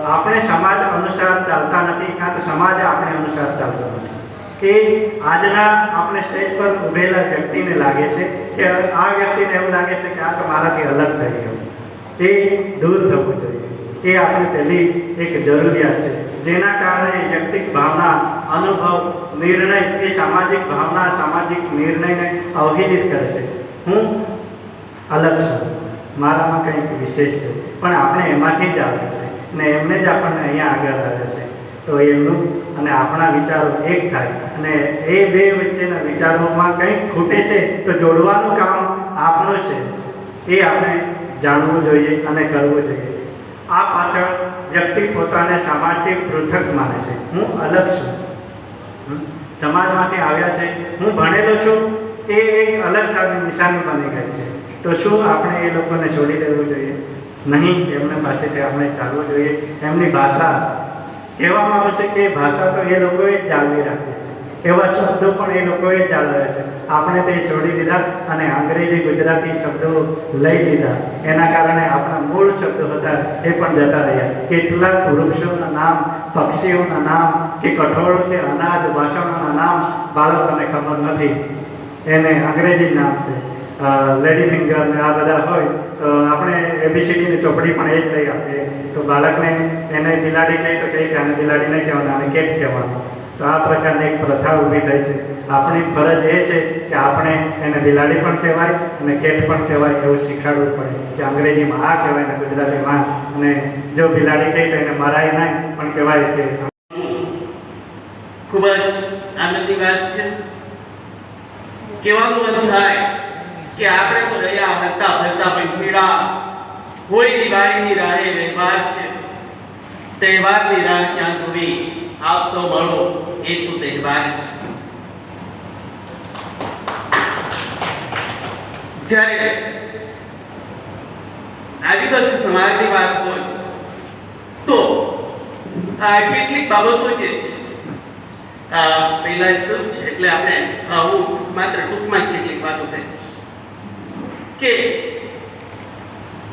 આપણે સમાજ અનુસાર ચાલતા નથી, કાં તો સમાજ આપણે અનુસાર ચાલતો નથી. એ આજના આપણે સ્ટેજ પર ઉભેલા વ્યક્તિને લાગે છે કે આ વ્યક્તિને એવું લાગે છે કે આ તો મારાથી અલગ થઈ ગયો. એ દૂર થવું જોઈએ. એ આપણી પહેલી એક જરૂરિયાત છે, જેના કારણે વ્યક્તિગત ભાવના, અનુભવ, નિર્ણય એ સામાજિક ભાવના, સામાજિક નિર્ણયને અવહિત કરે છે. હું અલગ છું, મારામાં કંઈક વિશેષ છે, પણ આપણે એમાંથી જ આવે છે ને એમને જ આપણને અહીંયા આગળ આવે છે. તો એમનું અને આપણા વિચારો એક થાય, અને એ બે વચ્ચેના વિચારોમાં કંઈક ખૂટે છે તો જોડવાનું કામ આપણું છે. એ આપણે જાણવું જોઈએ અને કરવું જોઈએ. આ પાછળ વ્યક્તિ પોતાને સમાજથી પૃથક માને છે. હું અલગ છું, સમાજમાંથી આવ્યા છે, હું ભણેલો છું, એ એક અલગતાની નિશાની બની ગઈ છે. તો શું આપણે એ લોકોને છોડી દેવું જોઈએ? નહીં, એમના પાસેથી આપણે ચાલવું જોઈએ. એમની ભાષા કહેવામાં આવે છે કે ભાષા તો એ લોકોએ જ જાળવી રાખી છે, એવા શબ્દો પણ એ લોકોએ જ જાળવ્યા છે. આપણે તે છોડી દીધા અને અંગ્રેજી ગુજરાતી શબ્દો લઈ લીધા. એના કારણે આપણા મૂળ શબ્દો હતા એ પણ જતા રહ્યા. કેટલાક વૃક્ષોના નામ, પક્ષીઓના નામ, કે કઠોળ કે અનાજ વાસણોના નામ બાળકોને ખબર નથી, એને અંગ્રેજી નામ છે. લેડી ફિંગર ને આ બધા હોય તો આપણે એબીસીડીની ચોપડી પણ એ જ લઈ આપીએ. તો બાળકને એને બિલાડી નહીં તો કંઈ કે આને બિલાડી નહીં કહેવાના, આને કેટ કહેવાનું. તો આ પ્રકારની એક પ્રથા ઊભી થઈ છે. આપણી ફરજ એ છે કે આપણે એને બિલાડી પણ કહેવાય અને કેટ પણ કહેવાય એવું શીખવાડવું પડે કે અંગ્રેજીમાં આ કહેવાય ને ગુજરાતીમાં, અને જો બિલાડી કહી તો એને મરાય નહીં પણ કહેવાય કે ખૂબ જ આનંદની વાત છે. કહેવાનું મન થાય કે આપણે તો રહ્યા હરતા ફરતા પંખીડા, કોઈ દિવાળીની રાહે વ્યવહાર છે, તહેવારની રાહ ક્યાં જોવી, આપ સૌ મળો એક તો તહેવાર છે. જ્યારે આદિવાસી સમાજની વાત હોય તો કેટલીક બાબતો જે છે પહેલા જ કહ્યું છે, એટલે આપણે હું માત્ર ટૂંકમાં કેટલીક વાતો કહીશ કે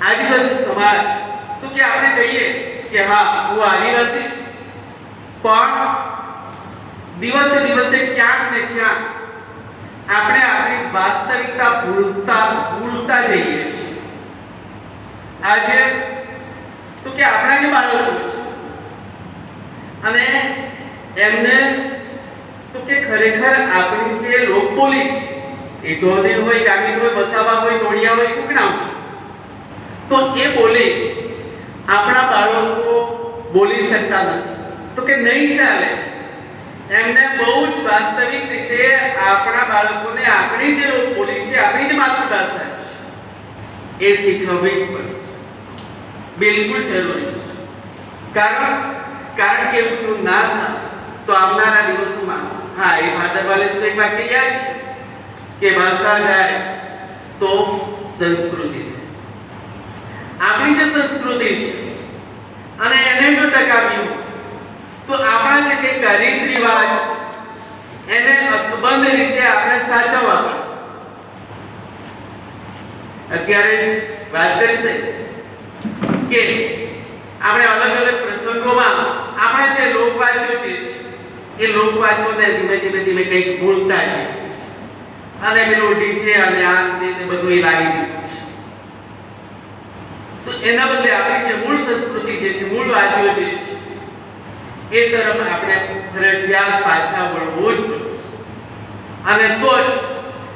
આદિવાસી સમાજ, તો કે આપણે કહીએ કે હા હું આદિવાસી છું, પણ દિવસે દિવસે ક્યાંક ને ક્યાંક આપણે આપણી વાસ્તવિકતા ભૂલતા જઈએ છીએ. આજે તો કે આપણા જે બાળકો છે અને એમને તો કે ખરેખર આપણી જે લોકબોલી છે, એ જોધીર હોય, ગામીર હોય, વસાવા હોય, તોડિયા હોય, કુકણા હોય, તો એ બોલી આપણા બાળકો બોલી શકતા નથી. તો કે નહીં ચાલે, એમને બહુ જ વાસ્તવિક રીતે આપણા બાળકોને આપણી જે લોકબોલી છે, આપણી જે માતૃભાષા છે, એ શીખવવી પડશે. બિલકુલ જરૂરી છે. કારણ કે એવું જો ના થાય તો આવનારા દિવસોમાં, હા, એ ભાદરવાલે તો એક વાક્ય યાદ છે કે ભાષા જાય તો સંસ્કૃતિ છે. આપણી જે સંસ્કૃતિ છે અને એને જો ટકાવી તો આપણા જે કંઈક રીત રિવાજ એને અકબંધ રીતે આપણે સાચવવા પડશે. અત્યારે જ વાત કરી છે કે આપણે અલગ અલગ પ્રસંગોમાં આપણા જે લોકવાદ્યો છે એ લોકવાદ્યોને ધીમે ધીમે કંઈક ભૂલતા છે અને મેલોડી છે અને આ ને બધું એ લાગી ગયું છે. તો એના બદલે આપણી જે મૂળ સંસ્કૃતિ જે છે, મૂળ વાદ્યો જે છે, એ તરફ આપણે ફરજિયાત પાછા વળવું જ પડશે. અને તો જ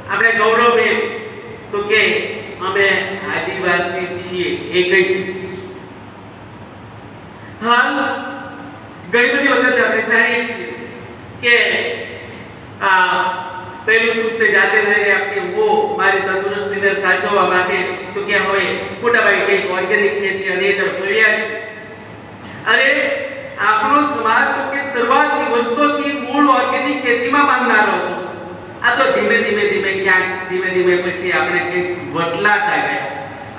આપણે ગૌરવે તો કે અમે આદિવાસી છીએ એ કહી શકીશું. હાલ ઘણી બધી વખત આપણે જાણીએ છીએ કે પહેલું સૂત્ર જાતે રહી આપતી वो મારી તંદુરસ્તીને સાચવવા માટે તો કે હવે મોટાભાઈ કંઈક ઓર્ગેનિક ખેતી અને એ તરફ વળ્યા છે. અરે આપણો સમાજ તો કે શરૂઆતથી વર્ષોથી મૂળ ઓર્ગેનિક ખેતીમાં બાંધનારો હતો. આ તો ધીમે ક્યાંક ધીમે પછી આપણે કંઈક વટલાતા ગયા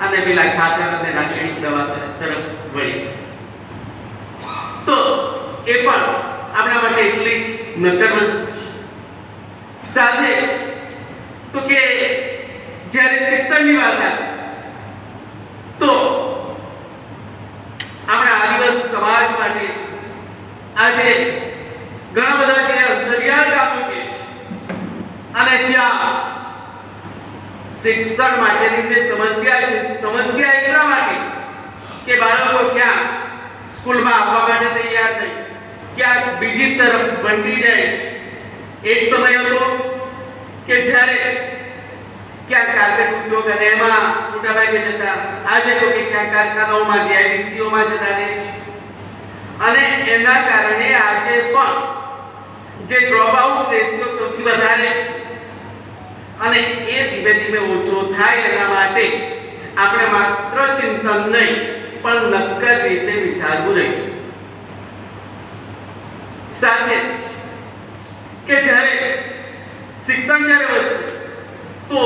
અને પેલા ખાતર અને રાસાયણિક દવા તરફ વળ્યા. તો એ પણ આપણા માટે એટલી જ નક્કર વસ્તુ છે. સાથે જ તો કે જ્યારે શિક્ષણની વાત આવે તો આપણા આદિવાસી સમાજ માટે આજે ઘણા બધા જે અંતરિયાળ ગામો છે અને ત્યાં શિક્ષણ માટેની જે સમસ્યા છે, સમસ્યા એટલા માટે કે બાળકો ક્યાં સ્કૂલમાં આવવા માટે તૈયાર નહીં, ક્યાંક બીજી તરફ બંધી જાય છે. એક સમય હતો કે જ્યારે ક્યાંક કાર્પેટ ઉદ્યોગ અને એમાં મોટાભાગે જતા, આજે તો કે ક્યાંક કારખાનાઓમાં જીઆઈડીસીઓમાં જતા રહે છે. અને એના કારણે આજે પણ જે ડ્રોપ આઉટ રેશિયો સૌથી વધારે છે અને એ ધીમે ઓછો થાય એના માટે આપણે માત્ર ચિંતન નહીં પણ નક્કર રીતે વિચારવું રહ્યું. સાથે કે જ્યારે શિક્ષણ જ્યારે વધશે તો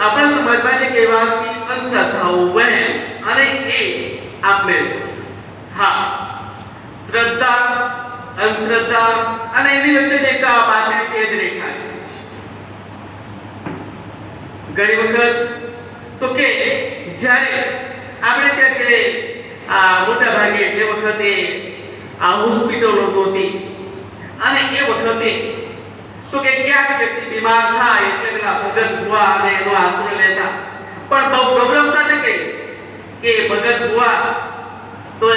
આપણા સમાજમાં જે કહેવાતી અંધશ્રદ્ધાઓ વહેમ અને એ આપમેળે, હા, શ્રદ્ધા, અંધશ્રદ્ધા અને એની વચ્ચે જે પાછળ ભેદ રેખા છે. ઘણી વખત તો કે જ્યારે આપણે ત્યાં જે મોટા ભાગે જે વખતે હોસ્પિટલો નહોતી અને એ વખતે તો કે ક્યાંક વ્યક્તિ બીમાર થાય એટલે પેલા ભગત બુઆ અને એનો આશરો લેતા. પણ બહુ ગૌરવ સાથે કહીશ કે ભગત બુઆ તો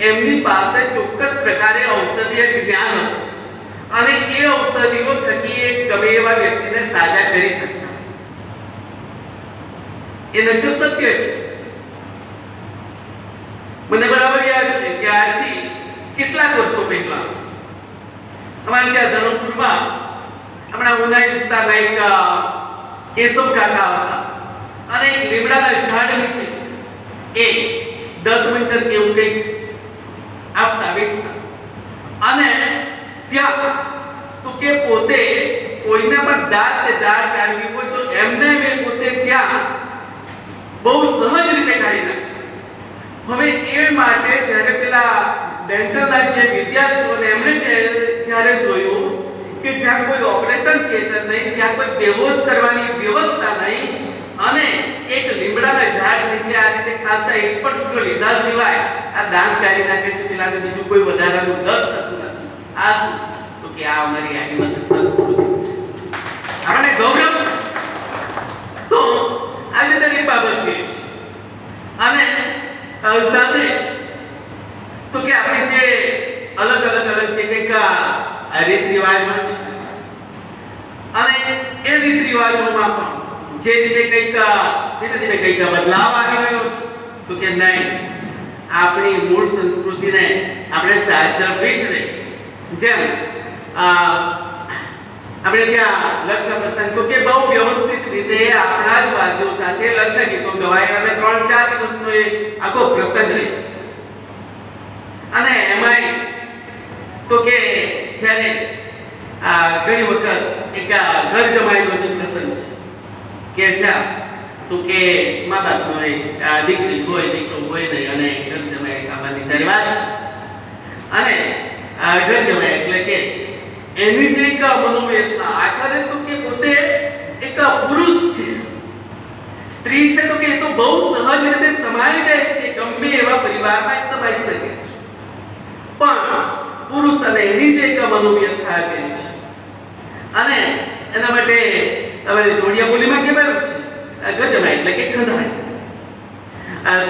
એમની પાસે ચોક્કસ પ્રકારે ઔષધીય જ્ઞાન હતું અને એ ઔષધિઓ થકી એક ગમે એવા વ્યક્તિને સાજા કરી શકતા. એ નક્કી સત્ય છે. મને બરાબર યાદ છે કે આજથી કેટલાક વર્ષો પહેલા અમારે ત્યાં ધરમપુરમાં હમણાં ઉનાઈ વિસ્તારના એક કેશવ કાકા હતા અને એક લીમડાના ઝાડ નીચે એ દત્તમંજન કે એવું કંઈક આપતા વેચતા અને ત્યાં તો કે પોતે કોઈને પણ દાંત કાઢવી હોય તો એમને મેં પોતે ત્યાં બહુ સહજ રીતે કાઢી નાખે. હવે એ માટે જ્યારે પેલા ડેન્ટલના જે વિદ્યાર્થીઓને એમણે જ્યારે જોયું કે જ્યાં કોઈ ઓપરેશન થિયેટર નહીં, જ્યાં કોઈ બેહોશ કરવાની વ્યવસ્થા નહીં અને એક લીમડાના ઝાડ નીચે આ રીતે ખાસા એક પણ રૂપિયો લીધા સિવાય આ દાંત કાઢી નાખે છે, પેલાને બીજું કોઈ વધારાનું દર્દ થતું નથી. આ શું? તો કે આ અમારી આદિવાસી સંસ્કૃતિ છે, આપણે ગૌરવ છે. તો આજે દરેક બાબત છે અને સાથે જ તો કે આપણે જે અલગ જે કંઈક રીત રિવાજો છે અને એ રીત રિવાજોમાં પણ જે રીતે કંઈક ધીમે કંઈક બદલાવ આવી રહ્યો છે તો કે નહીં, આપણી મૂળ સંસ્કૃતિને આપણે સાચવવી જ નહીં. જેમ આપણે ત્યાં લગ્ન પ્રસંગ તો કે બહુ વ્યવસ્થિત રીતે આપણા જ વાદ્યો સાથે લગ્ન ગીતો ગવાય અને 3-4 દિવસનો એ આખો પ્રસંગ રહે. અને એમાંય તો કે જ્યારે ઘણી વખત એક ઘર જમાઈનો જે પ્રસંગ છે કે જ્યાં તો કે મા બાપનો દીકરી હોય દીકરો હોય નહીં અને ઘર જમાઈ કામની જ્યારે વાત છે અને ઘર જમાઈ એટલે કે એની જે એક મનોવ્યથા આખરે તો કે પોતે એક પુરુષ છે, સ્ત્રી છે તો કે એ તો બહુ સહજ રીતે સમાઈ જાય છે, ગમે એવા પરિવારમાં સમાઈ શકે છે. પણ પુરુષ અને એની જે એક મનોવ્યથા છે અને એના માટે તમારી ધોળિયા બોલીમાં કહેવાયું છે ગજમાઈ એટલે કે ખંધાય.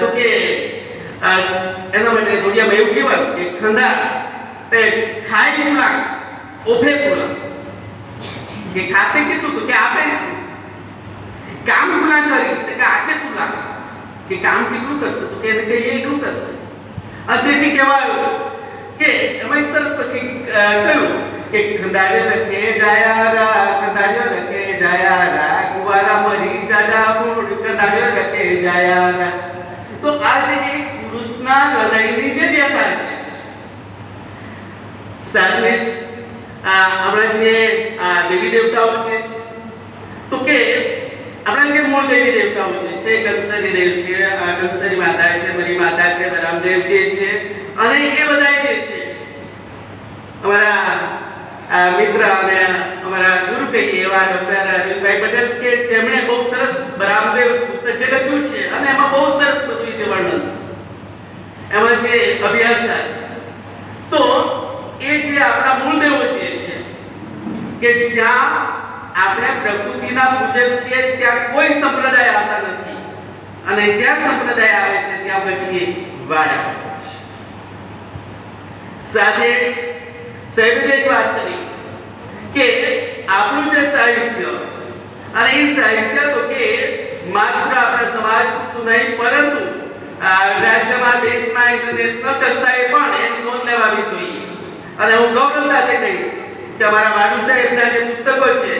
તો કે એના માટે ધોળિયામાં એવું કહેવાયું કે ખંધા તે ખાય પૂરા ઓફે પૂરા, કે ખાસે કેટલું તો કે આપે કામ પૂરા કરી તો કે આખે પૂરા, કે કામ કેટલું કરશે તો કે એને કહીએ એટલું કરશે. તેથી કહેવાયું કે એમાં સરસ પછી કહ્યું કે ખંડાળ્યો રખે જાયા રા કુવારા મરી જાજા મૂળ ખંડાળ્યો રખે જાયા રા. તો આ જે એક પુરુષના હૃદયની જે વ્યથા છે સાથે જ આપણા જે દેવી દેવતાઓ છે તો કે આપણા જે મૂળ દેવી દેવતાઓ છે કંસરી દેવ છે, કંસરી માતા છે, મરી માતા છે, રામદેવજી છે અને એ બધા જે છે અમારા મિત્ર અને અમારા ગુરુ કહીએ એવા ડોક્ટર અરવિંદભાઈ પટેલ કે જેમણે બહુ સરસ રામદેવ પુસ્તક જે લખ્યું છે અને એમાં બહુ સરસ બધું જે વર્ણન છે એમાં જે અભ્યાસ થાય તો એ જે આપણા મૂળ દેવો છે કે જ્યાં આપણે પ્રકૃતિના પૂજક છીએ ત્યાં કોઈ સંપ્રદાય આવતા નથી અને જ્યાં સંપ્રદાય આવે છે ત્યાં પછી વાડ આવે છે. સાથે સાહેબે એક વાત કરી કે આપણું જે સાહિત્ય અને એ સાહિત્ય તો કે માત્ર આપણા સમાજ પૂરતું નહીં પરંતુ રાજ્યમાં, દેશમાં, ઇન્ટરનેશનલ કક્ષાએ પણ એની નોંધ લેવાની જોઈએ. અને હું ગૌરવ સાથે કહીશ કે અમારા વાડુ સાહેબના જે પુસ્તકો છે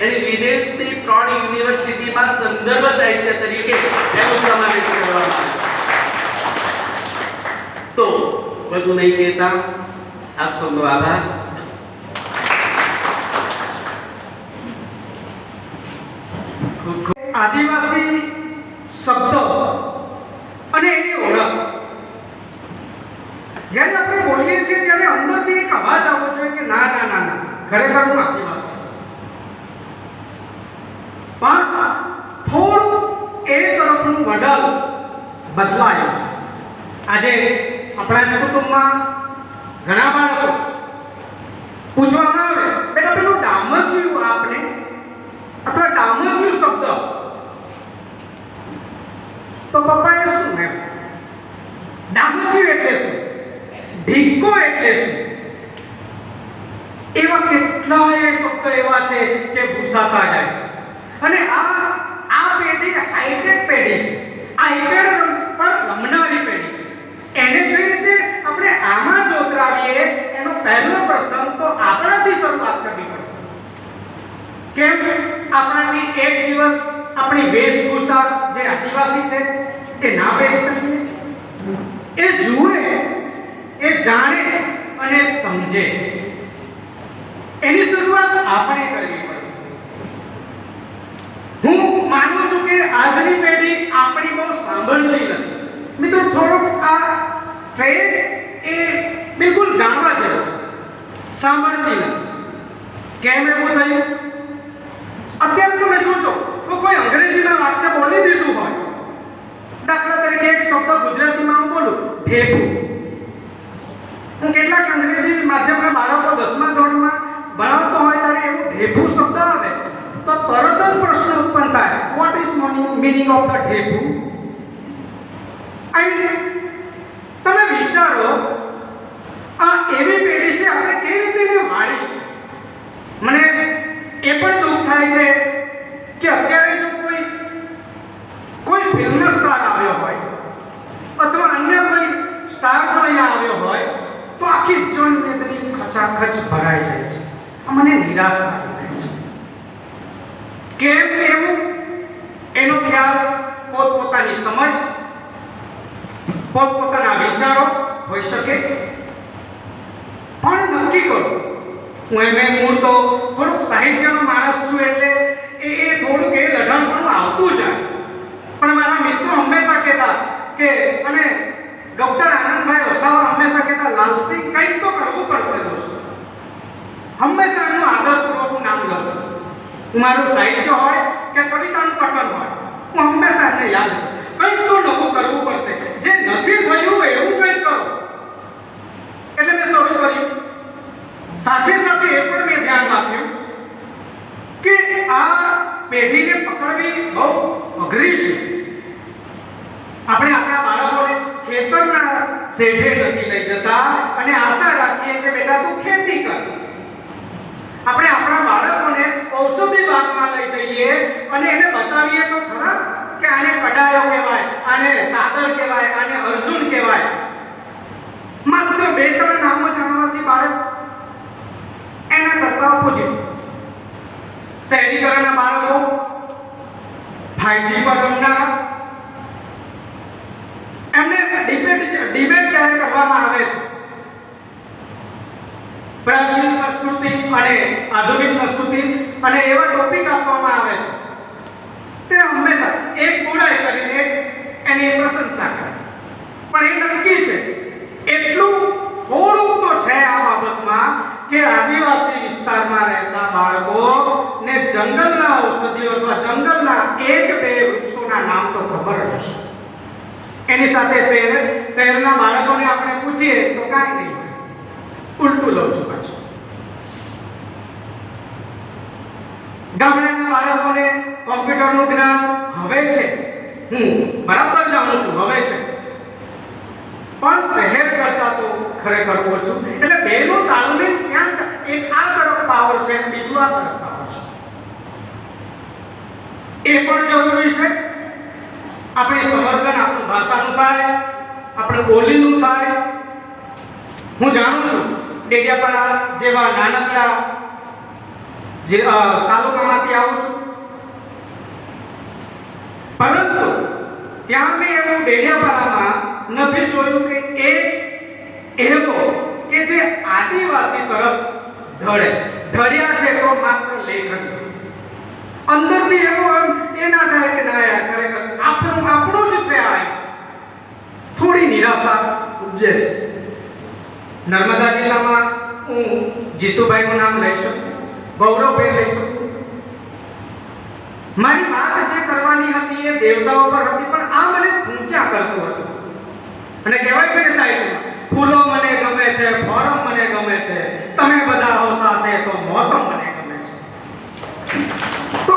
એની વિદેશની 3 યુનિવર્સિટીમાં સંદર્ભ સાહિત્ય તરીકે એનો સમાવેશ કરવામાં આવ્યો. તો વધુ નહીં કહેતા આપ સૌનો આભાર. આદિવાસી શબ્દ અને એની ઓળખ જ્યારે આપણે બોલીએ છીએ ત્યારે અંદરથી એક અવાજ આવવો જોઈએ કે ના ના ના ના ખરેખર હું આદિવાસી છું. પણ થોડું એ તરફનું વડલ બદલાયું છે. આજે આપણા જ કુટુંબમાં ઘણા બાળકો પૂછવામાં આવે બેટા પેલું ડામરજ્યું આપને અથવા ડામરજ્યું શબ્દ તો પપ્પાએ શું એમ ડામરજ્યું એટલે શું, ઢીકો એટલે શું, એવા કેટલાય શબ્દો એવા છે કે ભૂસાતા જાય છે. અને આ પેઢી હાઈટેક પેઢી છે, આઈપેડ પર રમનારી પેઢી છે. એને કઈ રીતે આપણે આમાં જોતરાવીએ એનો પહેલો પ્રશ્ન તો આપણાથી શરૂઆત કરવી પડશે. કેમ આપણાથી એક દિવસ આપણી વેશભૂષા જે આદિવાસી છે એ ના પહેરી શકીએ? એ જુએ, એ જાણે અને સમજે, એની શરૂઆત આપણે કરવી પડશે. હું માનું છું કે આજની પેઢી આપણી બહુ સાંભળતી નથી. મિત્રો, થોડુંક આ ટ્રેન્ડ એ બિલકુલ જાણવા જેવું છે. સાંભળતી નથી. કેમ એવું થયું? અત્યારે તમે જોજો તો કોઈ અંગ્રેજીના વાક્ય બોલી દીધું હોય, દાખલા તરીકે એક શબ્દ ગુજરાતીમાં હું બોલું, ઢેકું. હું કેટલાક અંગ્રેજી માધ્યમના બાળકો 10મા ધોરણમાં ભણાવતો હોય ત્યારે એવું ઢેકું શબ્દ આવે તો તરત જ પ્રશ્ન ઉત્પન્ન થાય, what is meaning of the ઢેકું? તમે વિચારો, આ એવી પેઢી છે, આપણે કેવી રીતે એને વાળીશું? મને એ પણ દુઃખ થાય છે કે અત્યારે જો કોઈ ફિલ્મ સ્ટાર આવ્યો હોય અથવા અન્ય કોઈ સ્ટાર જો અહીંયા આવ્યો હોય તો આખી જનમેદની ખચાખચ ભરાઈ જાય છે. આ મને નિરાશા થાય છે. કેમ એવું? એનો ખ્યાલ પોતપોતાની સમજ, પોતપોતાના વિચારો હોઈ શકે. પણ નક્કી કરો, હું મૂળ તો થોડુંક સાહિત્યનો માણસ છું એટલે એ થોડુંક એ લઢણપણું આવતું જાય. પણ મારા મિત્રો હંમેશા કહેતા કે, અને ડોક્ટર આનંદભાઈ વસાવા હંમેશા કહેતા, લાલસિંહ કંઈક તો કરવું પડશે દોસ્તો. હંમેશા એનું આદરપૂર્વક નામ લઉં છું. મારું સાહિત્ય હોય કે કવિતાનું પઠન હોય, હું હંમેશા એને યાદ કરું, કંઈક તો નવું કરવું પડશે. જે નથી થયું એવું કંઈક કરો. એટલે મેં શરૂ કર્યું. સાથે સાથે એ પણ મેં ધ્યાન આપ્યું કે આ પેઢીને પકડવી બહુ અઘરી છે. આપણે આપણા બાળકોને ખેતરના શેઢે નથી લઈ જતા અને આશા રાખીએ કે બેટા તું ખેતી કર. આપણે આપણા બાળકોને ઔષધિ બાગમાં લઈ જઈએ અને એને બતાવીએ તો ખરા કે આને કડાયો કહેવાય, આને સાદર કહેવાય, આને અર્જુન કહેવાય. માત્ર 2-3 નામો જાણવાથી બાળક એના કરતા ઓછું. શહેરીકરણના બાળકો 5G પર રમનારા, એમને ડિબેટ જ્યારે કરવામાં આવે છે પ્રાચીન સંસ્કૃતિ અને આધુનિક સંસ્કૃતિ અને એવા ટોપિક આપવામાં આવે છે, તે હંમેશા એક બુરાઈ કરીને એની પ્રશંસા કરે. પણ એ નક્કી છે એટલું થોડુંક તો છે આ બાબતમાં કે આદિવાસી વિસ્તારમાં રહેતા બાળકોને જંગલના ઔષધિઓ અથવા જંગલના 1-2 વૃક્ષોના નામ તો ખબર હશે. એની સાથે શહેરના બાળકોને આપણે પૂછીએ તો કાંઈ નહીં, ઉલટું લઉં છું પાછું. ગામડાના બાળકોને કોમ્પ્યુટરનું જ્ઞાન હવે છે, હું બરાબર જાણું છું, હવે છે, પણ શહેર કરતા તો ખરેખર ઓછું. એટલે બેનું તાલમેલ ક્યાંક એક આ તરફ પાવર છે, બીજું આ તરફ પાવર છે. એ પણ જરૂરી છે. આપણી સંવર્ધન આપણું ભાષાનું થાય, આપણું બોલીનું થાય. હું જાણું છું ડેડિયાપાડા જેવા નાનકડા જે તાલુકામાંથી આવું છું, પરંતુ ત્યાં મેં એવું ડેડિયાપાડામાં નથી જોયું કે એવો કે જે આદિવાસી તરફ ઢળ્યા છે તો માત્ર લેખન અંદરથી એવું એ ના થાય કે ના યાર ખરેખર આપણું જ છે. આ થોડી નિરાશા ઉપજે છે. નર્મદા જિલ્લામાં હું જીતુભાઈનું નામ લઈ શકું, ગૌરવભાઈ લઈ શકું. મારી વાત જે કરવાની હતી એ દેવતાઓ પર હતી, પણ આ મને ઊંચા કરતું હતું. અને કહેવાય છે ને સાહિત્યમાં, ફૂલો મને ગમે છે, ફોરમ મને ગમે છે, તમે બધા હો સાથે તો મોસમ મને ગમે છે. તો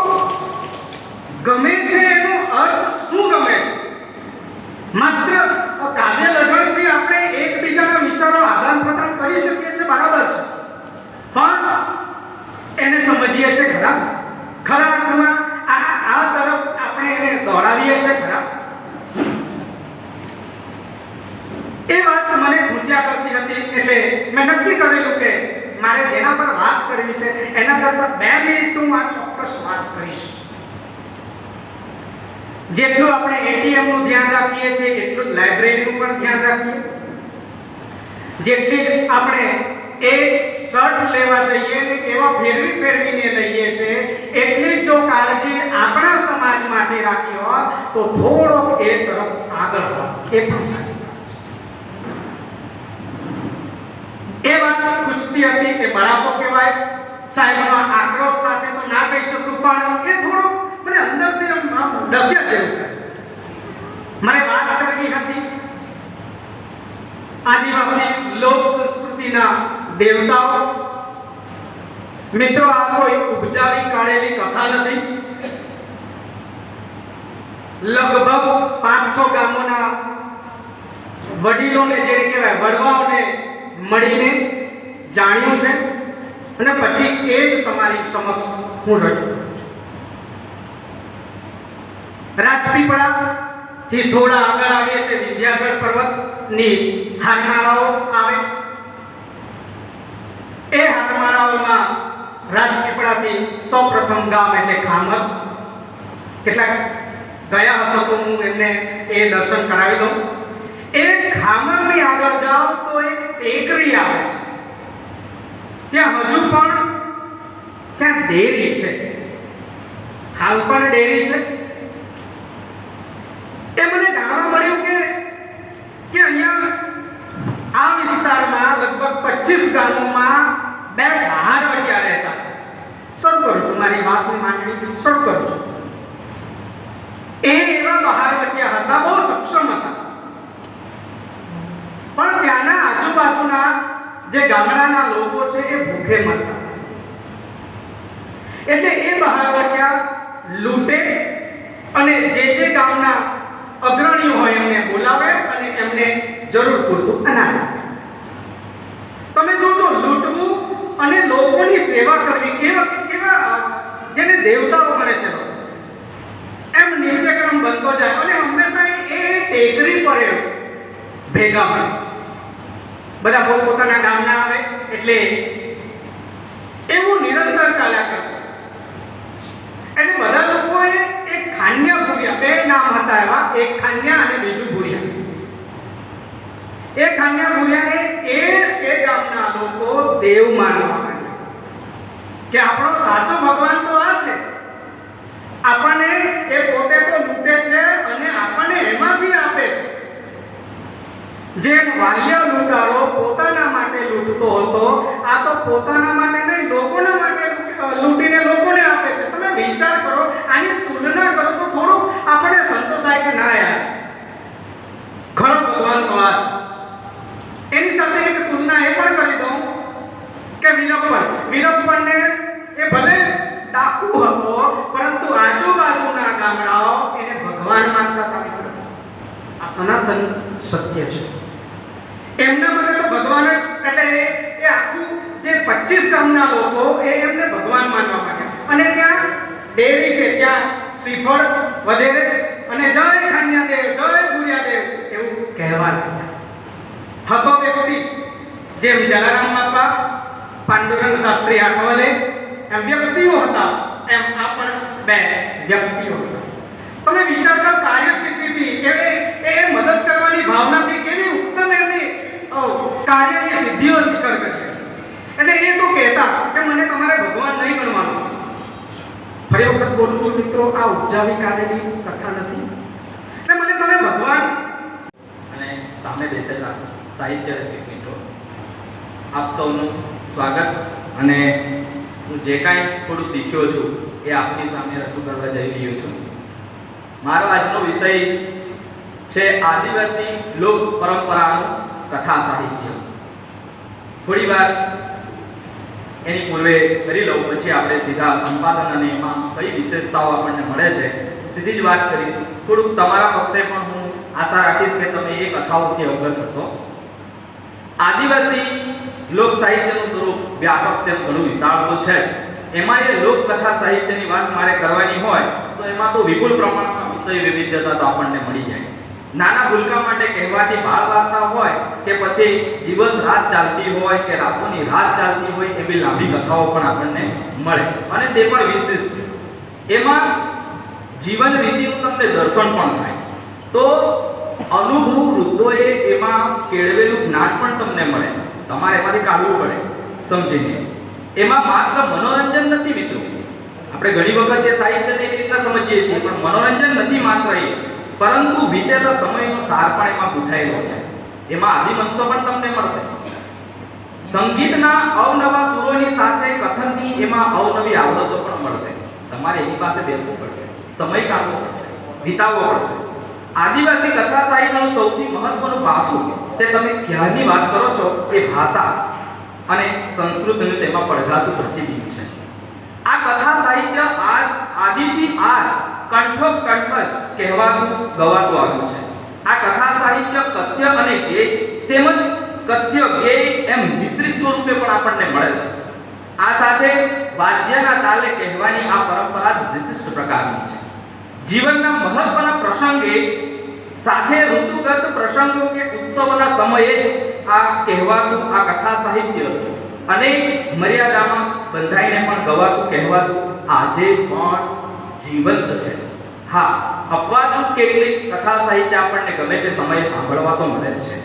ગમે છે એનો અર્થ શું ગમે છે? માત્ર કાવ્ય લગણથી આપણે એકબીજાના વિચારો આદાન પ્રદાન કરી શકીએ છીએ, બરાબર છે, પણ એટલે મેં નક્કી કરેલું કે મારે જેના પર વાત કરવી છે એના કરતાં 2 મિનિટ હું આ ચોક્કસ વાત કરીશ. જેટલું આપણે એટીએમ નું ધ્યાન રાખીએ છીએ એટલું જ લાઇબ્રેરીનું પણ ધ્યાન રાખીએ. જેટલી જ આપણે એક શર્ટ લેવા જઈએ ને કેવા ફેરવીને લઈએ છીએ એટલી જ જો કાળજી આપણા સમાજ માટે રાખી હોત તો થોડો એ તરફ આગળ હોત. એ પણ સાચી વાત છે. એ વાત પૂછતી હતી કે બળાપો કહેવાય, સાહેબનો આક્રોશ સાથે તો ના કહી શકું, પણ એ થોડો મને અંદરથી આમ ડસ્યા જેવું થાય. મને વાત કરવી હતી આદિવાસી લોક સંસ્કૃતિના દેવતાઓ. મિત્રો, આ કોઈ ઉપજાવી કાઢેલી કથા નથી. લગભગ 500 ગામોના વડીલોને જે કહેવાય વડવાઓને મળીને જાણ્યું છે અને પછી એ જ તમારી સમક્ષ હું રજૂ કરું છું. રાજપીપળા થી થોડા આગળ આવીએ તે વિંધ્યાચલ પર્વતની હારમાળાઓ આવે. એ હારમાળાઓમાં રાજપીપળાથી સૌપ્રથમ ગામ એટલે ખામર. કેટલાક ગયા હશો તો હું એમને એ દર્શન કરાવી દઉં. એ ખામરની આગળ જાઓ તો એક ટેકરી આવે છે. ત્યાં હજુ પણ ત્યાં ડેરી છે, હાલ પણ ડેરી છે. એ મને જાણવા મળ્યું કે અહીંયા આ વિસ્તારમાં લગભગ 25 ગામોમાં 2 બહારવટિયા રહેતા. શરૂ કરું છું મારી વાતની માંડણી શરૂ કરું છું. એ એવા બહારવટિયા હતા, બહુ સક્ષમ હતા, પણ ત્યાંના આજુબાજુના જે ગામડાના લોકો છે એ ભૂખે મરતા. એટલે એ બહારવટિયા લૂંટે અને જે ગામના અગ્રણીઓ હોય એમને બોલાવે અને એમને જરૂર પૂરતું અનાજ આપે. તમે જોજો, લૂંટવું અને લોકોની સેવા કરવી કેવા જેને દેવતાઓ ગણે છે એમ નિત્યક્રમ બનતો જાય અને હંમેશા એ ટેકરી પર ભેગા હોય. બધા પોતપોતાના ગામના આવે એટલે એવું નિરંતર ચાલ્યા કરે. એટલે બધા લોકોએ એક ખાન્યા ભૂર્યા, 2 નામ હતા એવા, એક ખાન્યા અને બીજું ભૂર્યા. એ ખાન્યા ભૂર્યાને એ ગામના લોકો દેવ માનવા માંડ્યા કે આપણો સાચો ભગવાન તો આ છે. આપણને એ પોતે તો લૂંટે છે અને આપણને એમાંથી આપે છે. જેમ વાલ્ય લૂંટારો પોતાના માટે લૂંટતો હતો, આ તો પોતાના માટે નહીં લોકોના માટે લૂંટીને લોકોને આપે છે. તમે વિચાર કરો, આની તુલના કરો તો થોડું આપણે સંતોષાય કે ના યાર, ખરો ભગવાન તો આ છે. એની સાથે એક તુલના એ પણ કરી દઉં કે વીરપ્પનને એ ભલે ડાકુ હતો પરંતુ આજુબાજુના ગામડાઓ એને ભગવાન માનતા હતા. આ સનાતન સત્ય છે. એમના માટે તો ભગવાન જ એટલે એ આખું જે 25 ગામના લોકો એ એમને ભગવાન માનવા માંડ્યા. અને ત્યાં દેવી છે, ત્યાં શ્રીફળ વધેરે અને જય ખાન્યાદેવ, જય ભૂર્યાદેવ એવું કહેવા લાગ્યા. હતો વ્યક્તિ જેમ જલારામ બાપા, પાંડુરંગ શાસ્ત્રી આઠવલે એમ વ્યક્તિઓ હતા, એમ આ પણ 2 વ્યક્તિઓ હતા. તમે વિચાર કરો, કાર્યસિદ્ધિથી એ મદદ કરવાની ભાવનાથી કેવી ઉત્તમ એમની કાર્યની સિદ્ધિઓ સ્વીકાર કરી. એટલે એ તો કહેતા કે મને તમારે ભગવાન નહીં ગણવાનું. ફરી વખત બોલું છું મિત્રો, આ ઉપજાવી કાઢેલી કથા નથી. એટલે મને તમે ભગવાન અને સામે બેસેલા સાહિત્ય રસિક મિત્રો, આપ સૌનું સ્વાગત. અને હું જે કાંઈ થોડું શીખ્યો છું એ આપની સામે રજૂ કરવા જઈ રહ્યો છું. મારો આજનો વિષય છે આદિવાસી લોક પરંપરાનું કથા સાહિત્ય. થોડી વાર એની પૂર્વે કરી લઉં, પછી આપણે સીધા સંપાદન અને એમાં કઈ વિશેષતાઓ આપણને મળે છે સીધી જ વાત કરીશ. થોડુંક તમારા પક્ષે પણ હું આશા રાખીશ કે તમે એ કથાઓથી અવગત થશો. આદિવાસી લોક સાહિત્યનું સ્વરૂપ વ્યાપક તેમ ઘણું વિશાળ તો છે જ. એમાં એ લોકકથા સાહિત્યની વાત મારે કરવાની હોય તો એમાં તો વિપુલ પ્રમાણમાં વિષય વિવિધતા તો આપણને મળી જાય. નાના ભૂલકા માટે કહેવાતી બાળ વાર્તા હોય કે પછી દિવસ રાત ચાલતી હોય કે રાતોની રાત ચાલતી હોય એવી લાંબી કથાઓ પણ આપણને મળે અને તે પણ વિશિષ્ટ. એમાં જીવન રીતિનું તમને દર્શન પણ થાય. તો અનુભવ વૃદ્ધોએ એમાં કેળવેલું જ્ઞાન પણ તમને મળે. તમારે એમાંથી કાઢવું પડે સમજીને. એમાં માત્ર મનોરંજન નથી મિત્રો. આપણે ઘણી વખત એ સાહિત્યને એવી રીતના સમજીએ છીએ, પણ મનોરંજન નથી માત્ર એ, પરંતુ વીતેલા સમયનો સાર પણ એમાં પૂછાયેલો છે. એમાં આદિમંશો પણ તમને મળશે. સંગીતના અવનવા સુરોની સાથે કથનની એમાં અવનવી આવડતો પણ મળશે. તમારે એની પાસે બેસવું પડશે, સમય કાઢવો પડશે, વિતાવવો પડશે. આદિવાસી કથા સાહિત્યનું સૌથી મહત્વનું પાસું તે તમે ક્યારની વાત કરો છો એ ભાષા અને સંસ્કૃતિનું તેમાં પડઘાતું પ્રતિબિંબ છે. આ કથા સાહિત્ય આદિથી આજ કંઠોકંઠ જ કહેવાતું ગવાતું આવ્યું છે. આ કથા સાહિત્ય કથ્ય અને ગેય તેમજ કથ્ય ગેય એમ મિશ્રિત સ્વરૂપે પણ આપણને મળે છે. આ સાથે વાદ્યના તાલે કહેવાની આ પરંપરા જ વિશિષ્ટ પ્રકારની છે. જીવનના મહત્વના પ્રસંગે સાથે ઋતુગત પ્રસંગો કે ઉત્સવોના સમયે જ આ કહેવાતું આ કથા સાહિત્ય અને મર્યાદામાં બંધાઈને પણ ગવાતું કહેવાતું આજે પણ જીવંત છે. હા, અપવાદરૂપ કેટલીક કથા સાહિત્ય આપણને ગમે તે સમયે સાંભળવા તો મળે છે.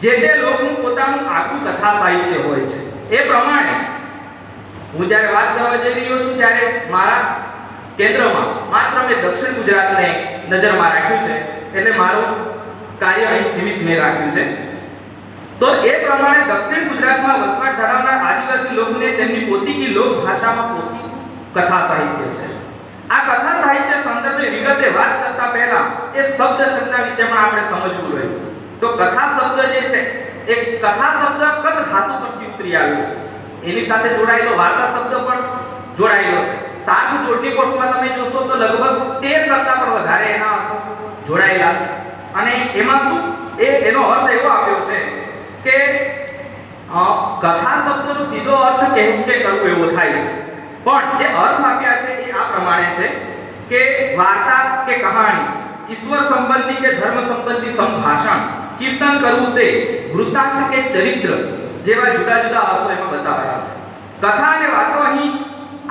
જે તે લોકનું પોતાનું આગવું કથા સાહિત્ય હોય છે. એ પ્રમાણે હું જ્યારે વાત કરવા જઈ રહ્યો છું ત્યારે મારા કેન્દ્રમાં માત્ર મેં દક્ષિણ ગુજરાતને નજરમાં રાખ્યું છે, એટલે મારું કાર્ય અહીં સીમિત મેં રાખ્યું છે. તો એ પ્રમાણે દક્ષિણ ગુજરાતમાં વસવાટ ધરાવનાર આદિવાસી લોકોને તેમની પોતીકી લોક ભાષામાં પોતીકું કથા સાહિત્ય છે. આ કથા સાહિત્ય સંદર્ભે વિગતે વાત કરતા પહેલા એ શબ્દ સંજ્ઞા વિશે પણ આપણે સમજવું રહ્યું. તો કથા શબ્દ જે છે એ કથા શબ્દ કથ ધાતુ પરથી ઉતરી આવ્યો છે. એની સાથે જોડાયેલો વાર્તા શબ્દ પણ જોડાયેલો છે. સાત જોડણી કોર્સમાં તમે જોશો તો લગભગ 13 કરતા પણ વધારે એના અર્થો જોડાયેલા છે. અને એમાં શું એનો અર્થ એવો આપ્યો છે કે કથા શબ્દનો સીધો અર્થ કહેવું કે કરવું એવો થાય, પણ જે અર્થ આપ્યા છે એ આ પ્રમાણે છે કે વાર્તા કે કહાણી, ઈશ્વર સંબંધી કે ધર્મ સંબંધી સંભાષણ, કીર્તન કરવું તે, વૃત્તાંત કે ચરિત્ર જેવા જુદા જુદા અર્થો એમાં બતાવાયા છે. કથા અને વાતો અહીં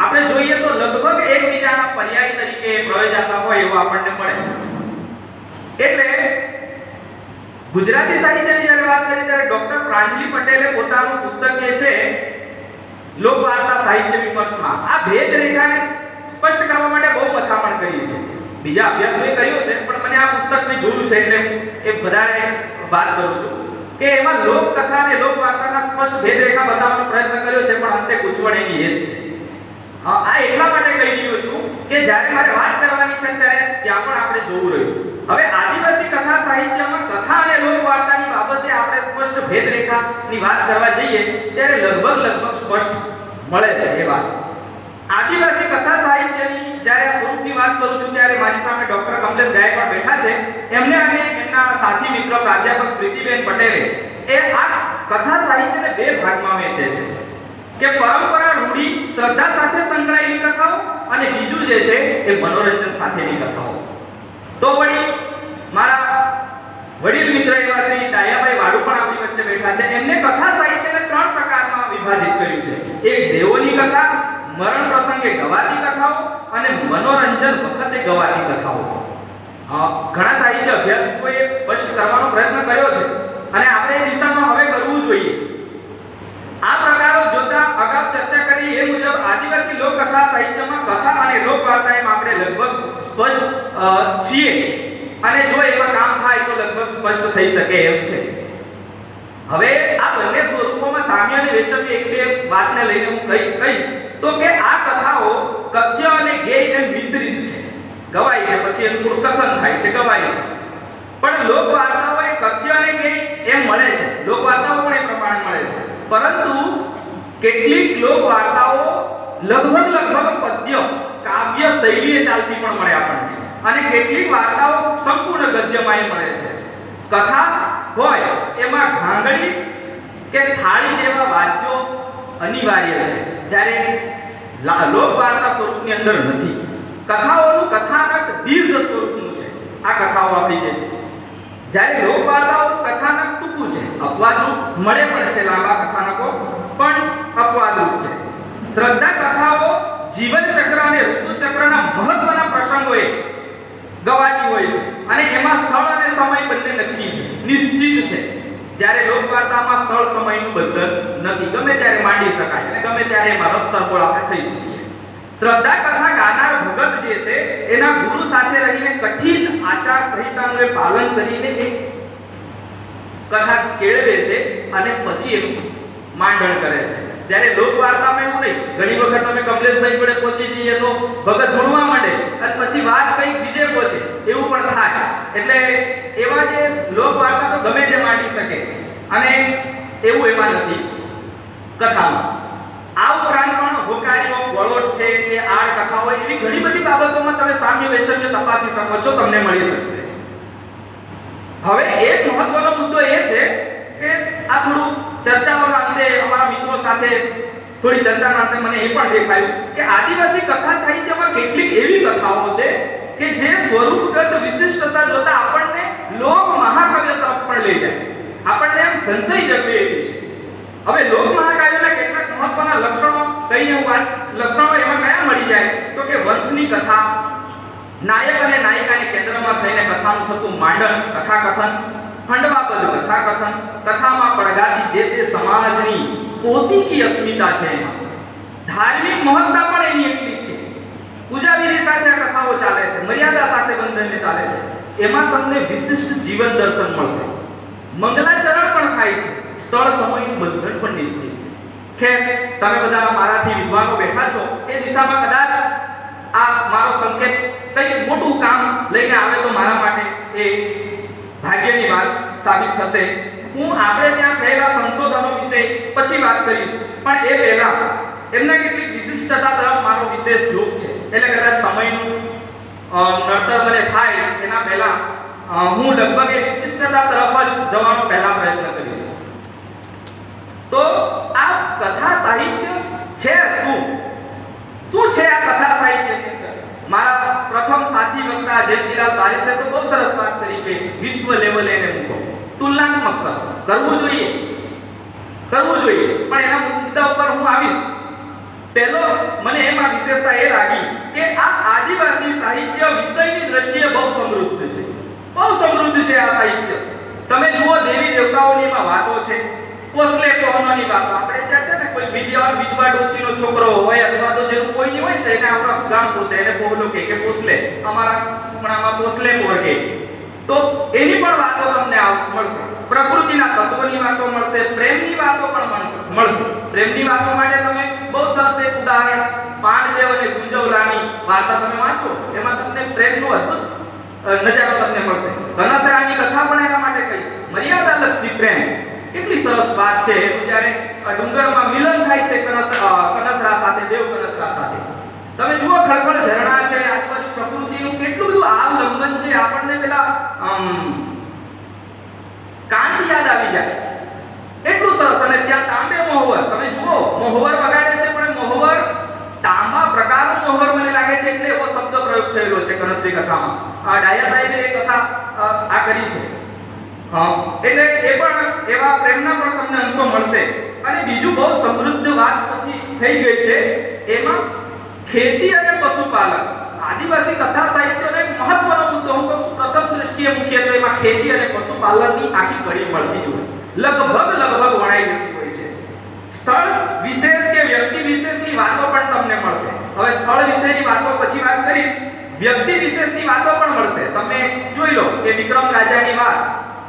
આપણે જોઈએ તો લગભગ એકબીજાના પર્યાય તરીકે પ્રયોજાતા હોય એવું આપણને મળે. એટલે ગુજરાતી સાહિત્યની જ્યારે વાત કરી ત્યારે ડોક્ટર પ્રાંજલી પટેલે પોતાનું પુસ્તક જે છે લોકવાર્તા સાહિત્ય વિમર્શમાં આ ભેદ રેખાને સ્પષ્ટ કરવા માટે બહુ મથામણ કરી છે. બીજા અભ્યાસોએ કર્યો છે, પણ મને આ પુસ્તક મેં જોયું છે એટલે હું એક વધારે વાત કરું છું કે એમાં લોકકથા અને લોકવાર્તાના સ્પષ્ટ ભેદ રેખા બતાવવાનો પ્રયત્ન કર્યો છે, પણ અંતે ગૂંચવણ એની એ જ છે. આ એટલા માટે કહી રહ્યો છું કે જ્યારે મારે વાત કરવાની છે ત્યારે ત્યાં પણ આપણે જોવું રહ્યું. હવે આદિવાસી કથા સાહિત્યમાં કથા અને લોકવાર્તાની બાબતે આપણે સ્પષ્ટ ભેદરેખાની વાત કરવા જઈએ ત્યારે લગભગ સ્પષ્ટ મળે છે એ વાત. આદિવાસી કથા સાહિત્યની જ્યારે આ સ્વરૂપની વાત કરું છું ત્યારે મારી સામે ડોક્ટર કમલેશ ગાયકવાડ બેઠા છે. એમને અને એમના સાથી મિત્ર પ્રાધ્યાપક પ્રીતિબેન પટેલે એ આ કથા સાહિત્યને બે ભાગમાં વહેંચે છે કે પરંપરા રૂઢી શ્રદ્ધા સાથે સંકળાયેલી કથાઓ અને બીજું જે છે એ મનોરંજન સાથેની કથાઓ. તો વળી મારા વડીલ મિત્ર એવા શ્રી ડાયાભાઈ વાડુ પણ આપણી વચ્ચે બેઠા છે. એમને કથા સાહિત્યને 3 પ્રકારમાં વિભાજિત કર્યું છે. એક દેવોની કથા, મરણ પ્રસંગે ગવાતી કથાઓ અને મનોરંજન વખતે ગવાતી કથાઓ. ઘણા સાહિત્ય અભ્યાસકોએ સ્પષ્ટ કરવાનો પ્રયત્ન કર્યો છે અને આપણે એ દિશામાં હવે કરવું જોઈએ. આ પ્રકારો જોતા અગાઉ ચર્ચા કરી એ મુજબ આદિવાસી લોકકથા સાહિત્યમાં કથા અને લોકવાર્તામાં આપણે લગભગ સ્પષ્ટ છીએ અને જો એમાં કામ થાય તો લગભગ સ્પષ્ટ થઈ શકે એમ છે. હવે આ બંને સ્વરૂપોમાં સામ્ય અને વૈષમ્ય એક બે વાતને લઈને હું કહીશ તો કે આ કથાઓ કથ્ય અને ગેય એમ મિશ્રિત છે. ગવાય છે, પછી એનું થોડું કથન થાય છે, ગવાય છે. પણ લોકવાર્તાઓ એ કથ્ય અને ગેય એમ મળે છે. લોકવાર્તાઓ પણ એ પ્રમાણે મળે છે, પરંતુ કેટલીક લોકવાર્તાઓ લગભગ પદ્ય કાવ્ય શૈલીએ ચાલતી પણ મળે આપણને અને કેટલીક વાર્તાઓ સંપૂર્ણ ગદ્યમાં મળે છે. કથા હોય એમાં ઘાંગડી કે થાળી જેવા વાદ્યો અનિવાર્ય છે, જ્યારે લોકવાર્તા સ્વરૂપની અંદર નથી. કથાઓનું કથાનક દીર્ઘ સ્વરૂપનું છે. આ કથાઓ આપણી જે છે જ્યારે લોકવાર્તાઓ કથાનક ટૂંકું છે, અપવાદરૂપ મળે પણ છે, લાંબા કથાનકો પણ અપવાદરૂપ છે. શ્રદ્ધા કથાઓ જીવન ચક્ર અને ઋતુ ચક્રના મહત્વના પ્રસંગોએ ગવાતી હોય છે અને એમાં સ્થળ અને સમય બંને નક્કી છે, નિશ્ચિત છે. જ્યારે લોકવાર્તામાં સ્થળ સમયનું બંધન નથી, ગમે ત્યારે માંડી શકાય અને ગમે ત્યારે એમાં રસ તરબોળ આપણે થઈ શકીએ. શ્રદ્ધા કથા ગાનાર ભગત જે છે એના ગુરુ સાથે રહીને કઠિન આચાર સંહિતાનું પાલન કરીને એક કથા કેળવે છે અને પછી એનું માંડણ કરે છે. જ્યારે લોકવાર્તામાં એવું નહીં, ઘણી વખત તમે કમલેશભાઈ જોડે પહોંચી જઈએ તો ભગત ભણવા માંડે અને પછી વાત કંઈક બીજે પહોંચે, એવું પણ થાય. એટલે એવા જે લોકવાર્તા તો ગમે તે માંડી શકે અને એવું એમાં નથી કથામાં. આ ઉપરાંત પણ હોકારીઓ, વળોટ છે કે આડ કથાઓ, એવી ઘણી બધી બાબતોમાં તમે સામ્ય વૈષમ્ય તપાસી શકો છો, તમને મળી શકશે. હવે એક મહત્વનો મુદ્દો એ છે કે આ થોડું ચર્ચાઓના અંતે અમારા મિત્રો સાથે થોડી ચર્ચાના અંતે મને એ પણ દેખાયું કે આદિવાસી કથા સાહિત્યમાં કેટલીક એવી કથાઓ છે કે જે સ્વરૂપગત વિશિષ્ટતા જોતા આપણને લોક મહાકાવ્ય તરફ પણ લઈ જાય, આપણને એમ સંશય જન્મે એવી છે. હવે લોક મહાકાવ્યના કેટલાક મહત્વના લક્ષણો કહીને લક્ષણો એમાં કયા મળી જાય તો કે વંશની કથા, નાયક અને નાયિકાને કેન્દ્રમાં થઈને કથાનું થતું માંડન, કથાકથન, ખંડવાબદ્ધ કથાકથન, કથામાં પડઘાતી જે તે સમાજની પોતીકી અસ્મિતા છે, એમાં ધાર્મિક મહત્તા પણ એની એટલી જ છે. પૂજાવિધિ સાથે આ કથાઓ ચાલે છે, મર્યાદા સાથે બંધનને ચાલે છે. એમાં તમને વિશિષ્ટ જીવન દર્શન મળશે, મંગલાચરણ પણ થાય છે, સ્થળ સમયનું બંધન પણ નિશ્ચિત છે. ખેર, તમે બધા મારાથી વિદ્વાનો બેઠા છો, એ દિશામાં કદાચ આ મારો સંકેત કંઈક મોટું કામ લઈને આવે તો મારા માટે એ ભાગ્યની વાત સાબિત થશે. હું આપણે ત્યાં થયેલા સંશોધનો વિશે પછી વાત કરીશ, પણ એ પહેલા એમના કેટલીક વિશિષ્ટતા તરફ મારો વિશેષ ઝોક છે. એટલે કદાચ સમયનું નડતર મને થાય એના પહેલા હું લગભગ એ વિશિષ્ટતા તરફ જ જવાનો પહેલા પ્રયત્ન કરીશ. તો આ કથા સાહિત્ય છે શું છે આ કથા સાહિત્યની અંદર? મારા પ્રથમ સાથી વક્તા જયંતિલાલ બારીશે તો બહુ સરસ વાત કરી કે વિશ્વ લેવલે એને મૂકો, તુલનાત્મક કરવું જોઈએ, પણ એના મુદ્દા ઉપર હું આવીશ. પહેલો મને એમાં વિશેષતા એ લાગી કે આ આદિવાસી સાહિત્ય વિષયની દ્રષ્ટિએ બહુ સમૃદ્ધ છે આ સાહિત્ય. તમે જુઓ, દેવી દેવતાઓની એમાં વાતો છે, કોસલે કોહનોની વાતો. આપણે ત્યાં છે ને કોઈ વિધવા ડોશીનો છોકરો હોય અથવા તો જેનું કોઈ નહીં હોય ને એને આપણા ગામ પોસે, એને પોહલો કે પોસલે, અમારા ખૂણામાં પોસલે પોર કે, તો એની પણ વાતો તમને મળશે. પ્રકૃતિના તત્વની વાતો મળશે, પ્રેમની વાતો પણ મળશે. પ્રેમની વાતો માટે તમે બહુ સરસ એક ઉદાહરણ પાંડદેવ અને ગુંજવલાની વાર્તા તમે વાંચો, એમાં તમને પ્રેમનો અદ્ભુત નજારો તમને મળશે. કનસરાની કથા પણ એના માટે કહીશ, મર્યાદાલક્ષી પ્રેમ. કેટલી સરસ વાત છે જ્યારે ડુંગરમાં મિલન થાય છે કનસરા સાથે, દેવ કનસરા સાથે. તમે જુઓ, ખળખળ ઝરણા છે, આજુબાજુ પ્રકૃતિનું કેટલું બધું આવલંબન છે. આપણને પેલા કાંતિ યાદ આવી જાય, એટલું સરસ. અને ત્યાં તાંબે મોહવર, તમે જુઓ, મોહવર વગાડે છે, પણ મોહવર તાંબા પ્રકારનું મોહવર મને લાગે છે, એટલે એવો શબ્દ પ્રયોગ થયેલો છે કનસરી કથામાં. ડાયા સાહેબે એ કથા આ કરી છે. એટલે એ પણ એવા પ્રેમના પણ તમને અંશો મળશે. અને બીજું બહુ સમૃદ્ધ વાત પછી થઈ ગઈ છે, એમાં ખેતી અને પશુપાલન. આદિવાસી કથા સાહિત્યનો એક મહત્વનો મુદ્દો હું કહું છું, પ્રથમ દ્રષ્ટિએ મુખ્યત્વે એમાં ખેતી અને પશુપાલનની આખી કડી મળતી હોય, લગભગ વણાઈ જતી હોય છે. સ્થળ વિશેષ કે વ્યક્તિ વિશેષની વાતો પણ તમને મળશે. હવે સ્થળ વિશેની વાતો પછી વાત કરીશ, વ્યક્તિ વિશેષની વાતો પણ મળશે. તમે જોઈ લો કે વિક્રમ રાજાની વાત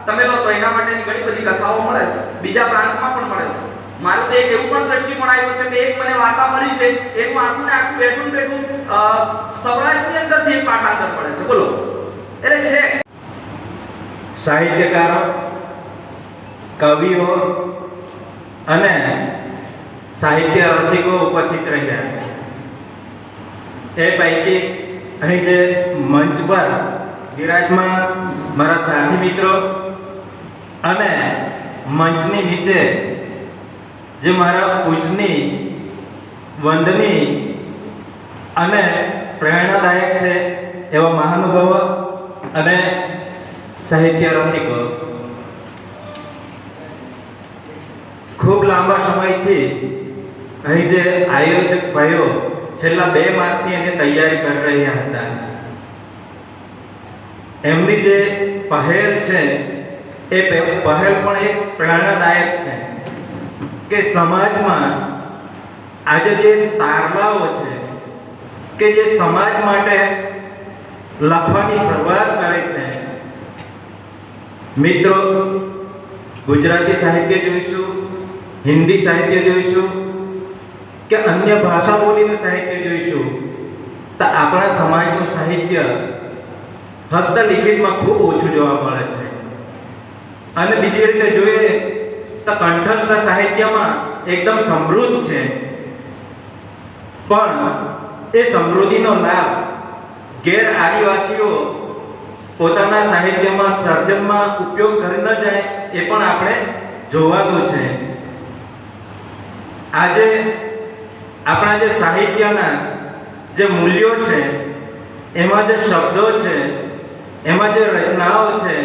તમે લો તો એના માટેની ઘણી બધી કથાઓ મળે છે, બીજા પ્રાંતમાં પણ મળે છે. મારું તો એક એવું પણ દ્રષ્ટિકોણ આવ્યું છે કે એક મને વાર્તા મળી છે, એનું આખું ને આખું બેઠું સૌરાષ્ટ્રની અંદરથી એક પાઠાંતર મળે છે. બોલો, એટલે છે સાહિત્યકારો, કવિઓ અને સાહિત્ય રસિકો ઉપસ્થિત રહ્યા. એ પૈકી અહીં જે મંચ પર વિરાજમાન મારા સાથી મિત્રો અને મંચની નીચે જે મારા પૂજની, વંદની અને પ્રેરણાદાયક છે એવા મહાનુભાવો અને સાહિત્ય રસિકો, ખૂબ લાંબા સમયથી અહીં જે આયોજક ભાઈઓ છેલ્લા 2 માસથી એની તૈયારી કરી રહ્યા હતા, એમની જે પહેલ છે એ પહેલ પણ એક પ્રેરણાદાયક છે કે સમાજમાં આજે જે તારલાઓ છે કે જે સમાજ માટે લખવાની શરૂઆત કરે છે. મિત્રો, ગુજરાતી સાહિત્ય જોઈશું, હિન્દી સાહિત્ય જોઈશું કે અન્ય ભાષા બોલીનું સાહિત્ય જોઈશું, તો આપણા સમાજનું સાહિત્ય હસ્તલિખિતમાં ખૂબ ઓછું જોવા મળે છે. અને બીજી રીતે જોઈએ તો કંઠસ્થ સાહિત્યમાં એકદમ સમૃદ્ધ છે, પણ એ સમૃદ્ધિનો લાભ ગેર આદિવાસીઓ પોતાના સાહિત્યમાં સર્જનમાં ઉપયોગ કરી ન જાય એ પણ આપણે જોવાનું છે. આજે આપણા જે સાહિત્યના જે મૂલ્યો છે, એમાં જે શબ્દો છે, એમાં જે રચનાઓ છે,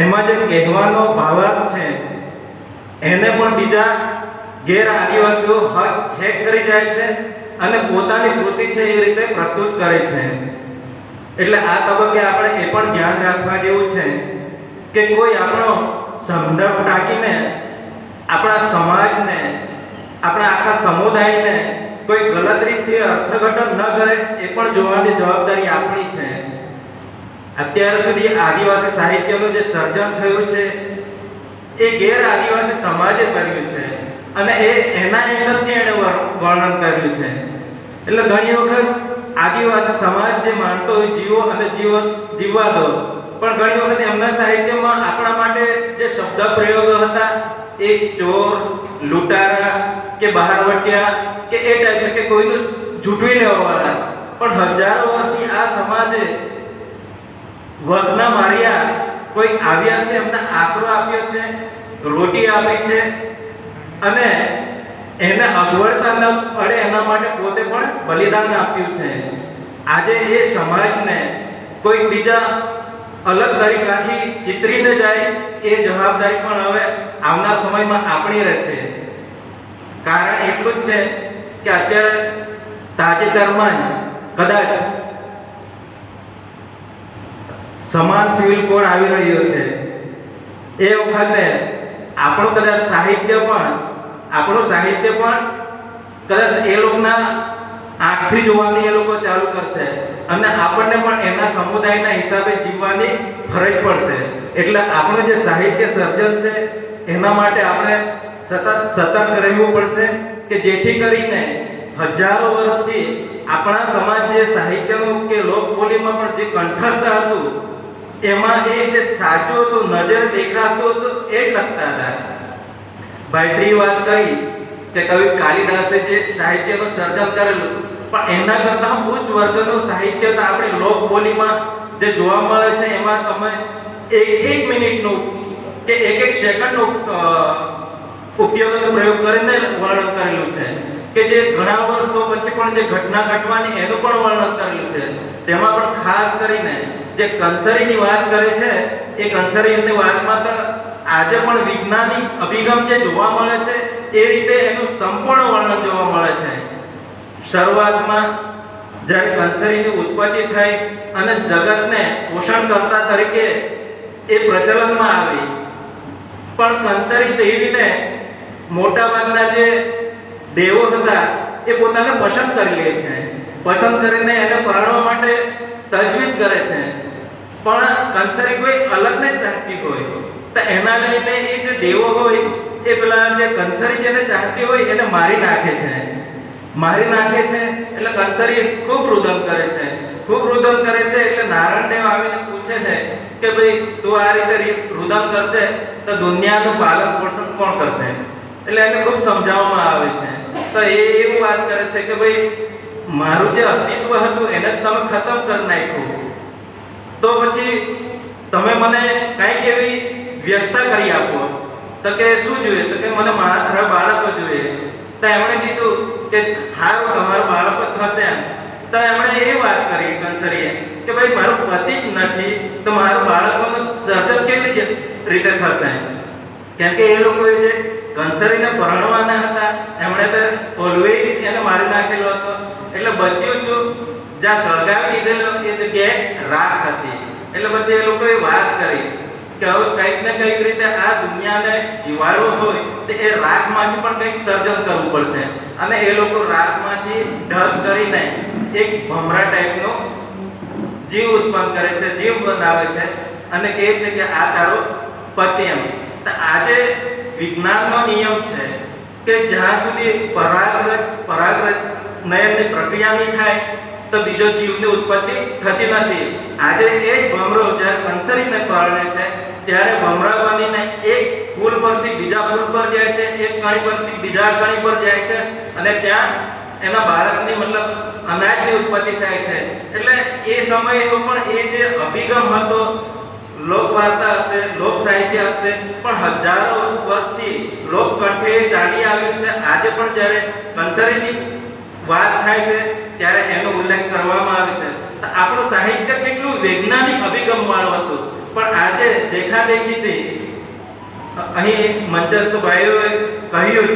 એમાં જે કહેવાનો ભાવાર્થ છે, એને પણ બીજા ગેર આદિવાસીઓ હેક કરી જાય છે અને પોતાની કૃતિ છે એ રીતે પ્રસ્તુત કરે છે. એટલે આ તબક્કે આપણે એ પણ ધ્યાન રાખવા જેવું છે કે કોઈ આપણો સંદર્ભ ટાંકીને આપણા સમાજને, આપણા આખા સમુદાયને કોઈ ગલત રીતે અર્થઘટન ન કરે એ પણ જોવાની જવાબદારી આપણી છે. અત્યાર સુધી આદિવાસી સાહિત્યનું જે સર્જન થયું છે એ ગેર આદિવાસી સમાજે કર્યું છે અને એના એંગલથી એણે વર્ણન કર્યું છે. એટલે ઘણી વખત આદિવાસી સમાજ જે માનતો હોય જીવો અને જીવવા દો, પણ ઘણી વખત એમના સાહિત્યમાં આપણા માટે જે શબ્દ પ્રયોગો હતા એ ચોર, લૂંટારા કે બહારવટિયા કે એ ટાઈપ કે કોઈનું જૂઠવી લેવાવાળા, પણ હજારો વર્ષથી આ સમાજે વર્ગના માર્યા કોઈ આવ્યા છે, એમને આશરો આપ્યો છે, રોટી આપી છે અને એને અગવડતા ન પડે એના માટે પોતે પણ બલિદાન આપ્યું છે. આજે એ સમાજને કોઈ બીજા અલગ તરીકાથી ચિતરીને જાય એ જવાબદારી પણ હવે આવનાર સમયમાં આપણી રહેશે. કારણ એટલું જ છે કે અત્યારે તાજેતરમાં જ કદાચ સમાન સિવિલ કોડ આવી રહ્યો છે. એ વખતે આપણું કદાચ સાહિત્ય પણ કદાચ એ લોકોના આંખથી જોવાની એ લોકો ચાલુ કરશે અને આપણને પણ એના સમુદાયના હિસાબે જીવવાની ફરજ પડશે. એટલે આપણું જે સાહિત્ય સર્જન છે એના માટે આપણે સતર્ક રહેવું પડશે કે જેથી કરીને હજારો વર્ષથી આપણા સમાજ જે સાહિત્યનું કે લોકબોલીમાં પણ જે કંઠસ્થ હતું એમાં એ જે સાચું હતું, નજર દેખાતું હતું એ જ લખતા હતા. ભાઈ શ્રી વાત કરી કે કવિ કાલિદાસે જે સાહિત્યનું સર્જન કરેલું, પણ એના કરતાં ઉચ્ચ વર્ગનું સાહિત્ય તો આપણી લોકબોલીમાં જે જોવા મળે છે એમાં તમે એક મિનિટનું કે એક સેકન્ડનો ઉપયોગનો પ્રયોગ કરીને વર્ણન કરેલું છે કે જે ઘણા વર્ષો પછી પણ જે ઘટના ઘટવાની એનું પણ વર્ણન કરેલું છે. તેમાં પણ ખાસ કરીને જે કંસરીની વાત કરે છે એ કંસરીની વાતમાં તો આજે પણ વિજ્ઞાનિક અભિગમ જે જોવા મળે છે એ રીતે એનું સંપૂર્ણ વર્ણન જોવા મળે છે. શરૂઆતમાં જ્યારે કંસરીની ઉત્પત્તિ થઈ અને જગતને પોષણકર્તા તરીકે એ પ્રચલનમાં આવી, પણ કંસરી દેવીને મોટાભાગના જે દેવો હતા એ પોતાને પસંદ કરી લે છે. પસંદ કરીને એને પરણવા માટે તજવીજ કરે છે, પણ કંસરી કોઈ અલગને ચાહતી હોય તો એના લઈને એ જે દેવો હોય એ પેલા જે કંસરી જેને ચાહતી હોય એને મારી નાખે છે. એટલે કંસરી ખૂબ રુદન કરે છે. એટલે નારાયણદેવ આવીને પૂછે છે કે ભાઈ તું આ રીતે રુદન કરશે તો દુનિયાનું પાલન પોષણ કોણ કરશે? એટલે એને ખૂબ સમજાવવામાં આવે છે. તો એ એવું વાત કરે છે કે ભાઈ મારું જે અસ્તિત્વ હતું એને તમે ખતમ કરી નાખ્યું, તો પછી તમે મને કંઈક એવી વ્યવસ્થા કરી આપો. તો કે શું જોઈએ? તો કે મને મારા બાળકો જોઈએ. તો એમણે કીધું કે હારું તમારું બાળકો થશે એમ. તો એમણે એ વાત કરી કંસરીએ કે ભાઈ મારો પતિ જ નથી તો મારું બાળકોનું સર્જન કેવી રીતે થશે? કેમ કે એ લોકોએ જે કંસરીને પરણવાના હતા એમણે તો ઓલવેઝ એને મારી નાખેલો હતો. એટલે બચ્યું શું? જ્યાં સળગાવી દીધેલો એ જગ્યાએ રાખ હતી. એટલે પછી એ લોકોએ વાત કરી કે હવે કંઈક ને કંઈક રીતે આ દુનિયાને જીવાડવું હોય તો એ રાખમાંથી પણ કંઈક સર્જન કરવું પડશે. અને એ લોકો રાખમાંથી ઢગ કરીને એક ભમરા ટાઈપનો જીવ ઉત્પન્ન કરે છે, જીવ બનાવે છે અને કહે છે કે આ તારો પતિ એમ. તો આજે વિજ્ઞાનનો નિયમ છે કે જ્યાં સુધી પરાગનયનની પ્રક્રિયા નહીં થાય તો બીજો જીવની ઉત્પત્તિ થતી નથી. આજે એ જ ભમરો જ્યારે કંસરીને પરણે છે ત્યારે ભમરા બનીને એક ફૂલ પરથી બીજા ફૂલ પર જાય છે, એક કણી પરથી બીજા કણી પર જાય છે અને ત્યાં એના બાળકની મતલબ અનાજની ઉત્પત્તિ થાય છે. એટલે એ સમયે પણ એ જે અભિગમ હતો, લોકવાર્તા હશે, લોક સાહિત્ય હશે, પણ હજારો વર્ષથી લોકકંઠે ચાલી આવ્યું છે. આજે પણ જ્યારે કંસરીની વાત થાય છે ત્યારે એનો ઉલ્લેખ કરવામાં આવે છે. તો આપણું સાહિત્ય કેટલું વૈજ્ઞાનિક અભિગમ વાળું હતું, પણ આજે દેખાદેખીથી અહીં મંચસ્થ ભાઈઓએ કહ્યું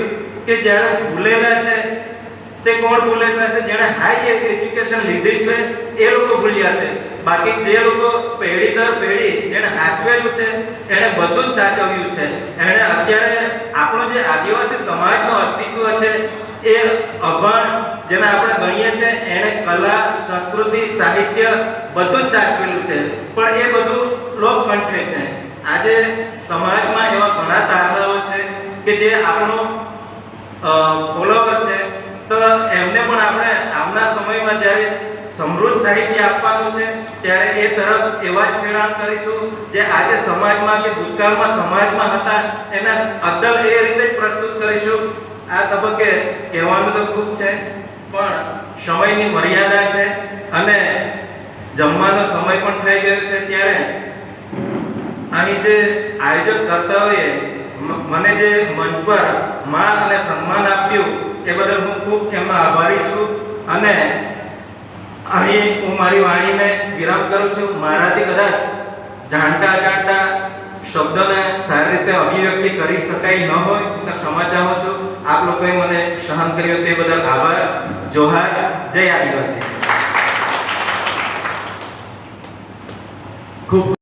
કે જ્યારે ભૂલેલા છે તે કોણ ભૂલેલા છે? જેણે હાઈ એજ્યુકેશન લીધી છે એ લોકો ભૂલ્યા છે. બાકી જે લોકો પેઢી દર પેઢી જેણે હાચવેલું છે એણે બધું જ સાચવ્યું છે. એણે અત્યારે આપણો જે આદિવાસી સમાજનું અસ્તિત્વ છે એ અભણ જેને આપણે ગણીએ છીએ એણે કલા, સંસ્કૃતિ, સાહિત્ય બધું જ સાચવેલું છે, પણ એ બધું લોકકંઠે છે. આજે સમાજમાં એવા ઘણા તારલાઓ છે કે જે આપણો ફોલોવર છે, તો એમને પણ આપણે આવનાર સમયમાં જ્યારે સમૃદ્ધ સાહિત્ય આપવાનું છે ત્યારે એ તરફ એવા જ ખેડાણ કરીશું જે આજે સમાજમાં કે ભૂતકાળમાં સમાજમાં હતા એને અદ્દલ એ રીતે જ પ્રસ્તુત કરીશું. આ તબક્કે કહેવાનું તો ખૂબ છે પણ સમયની મર્યાદા છે અને જમવાનો સમય પણ થઈ ગયો છે. ત્યારે અહીં જે આયોજક કર્તાઓએ મને જે મંચ પર માન અને સન્માન આપ્યું એ બદલ હું ખૂબ એમનો આભારી છું. અને અહીં હું મારી વાણીને વિરામ કરું છું. મારાથી કદાચ જાણતા અજાણતા શબ્દોને સારી રીતે અભિવ્યક્તિ કરી શકાય ન હોય તો ક્ષમા ચાહું છું. આપ લોકોએ મને સહન કર્યો તે બદલ આભાર. જોહાર. જય આદિવાસી. ખૂબ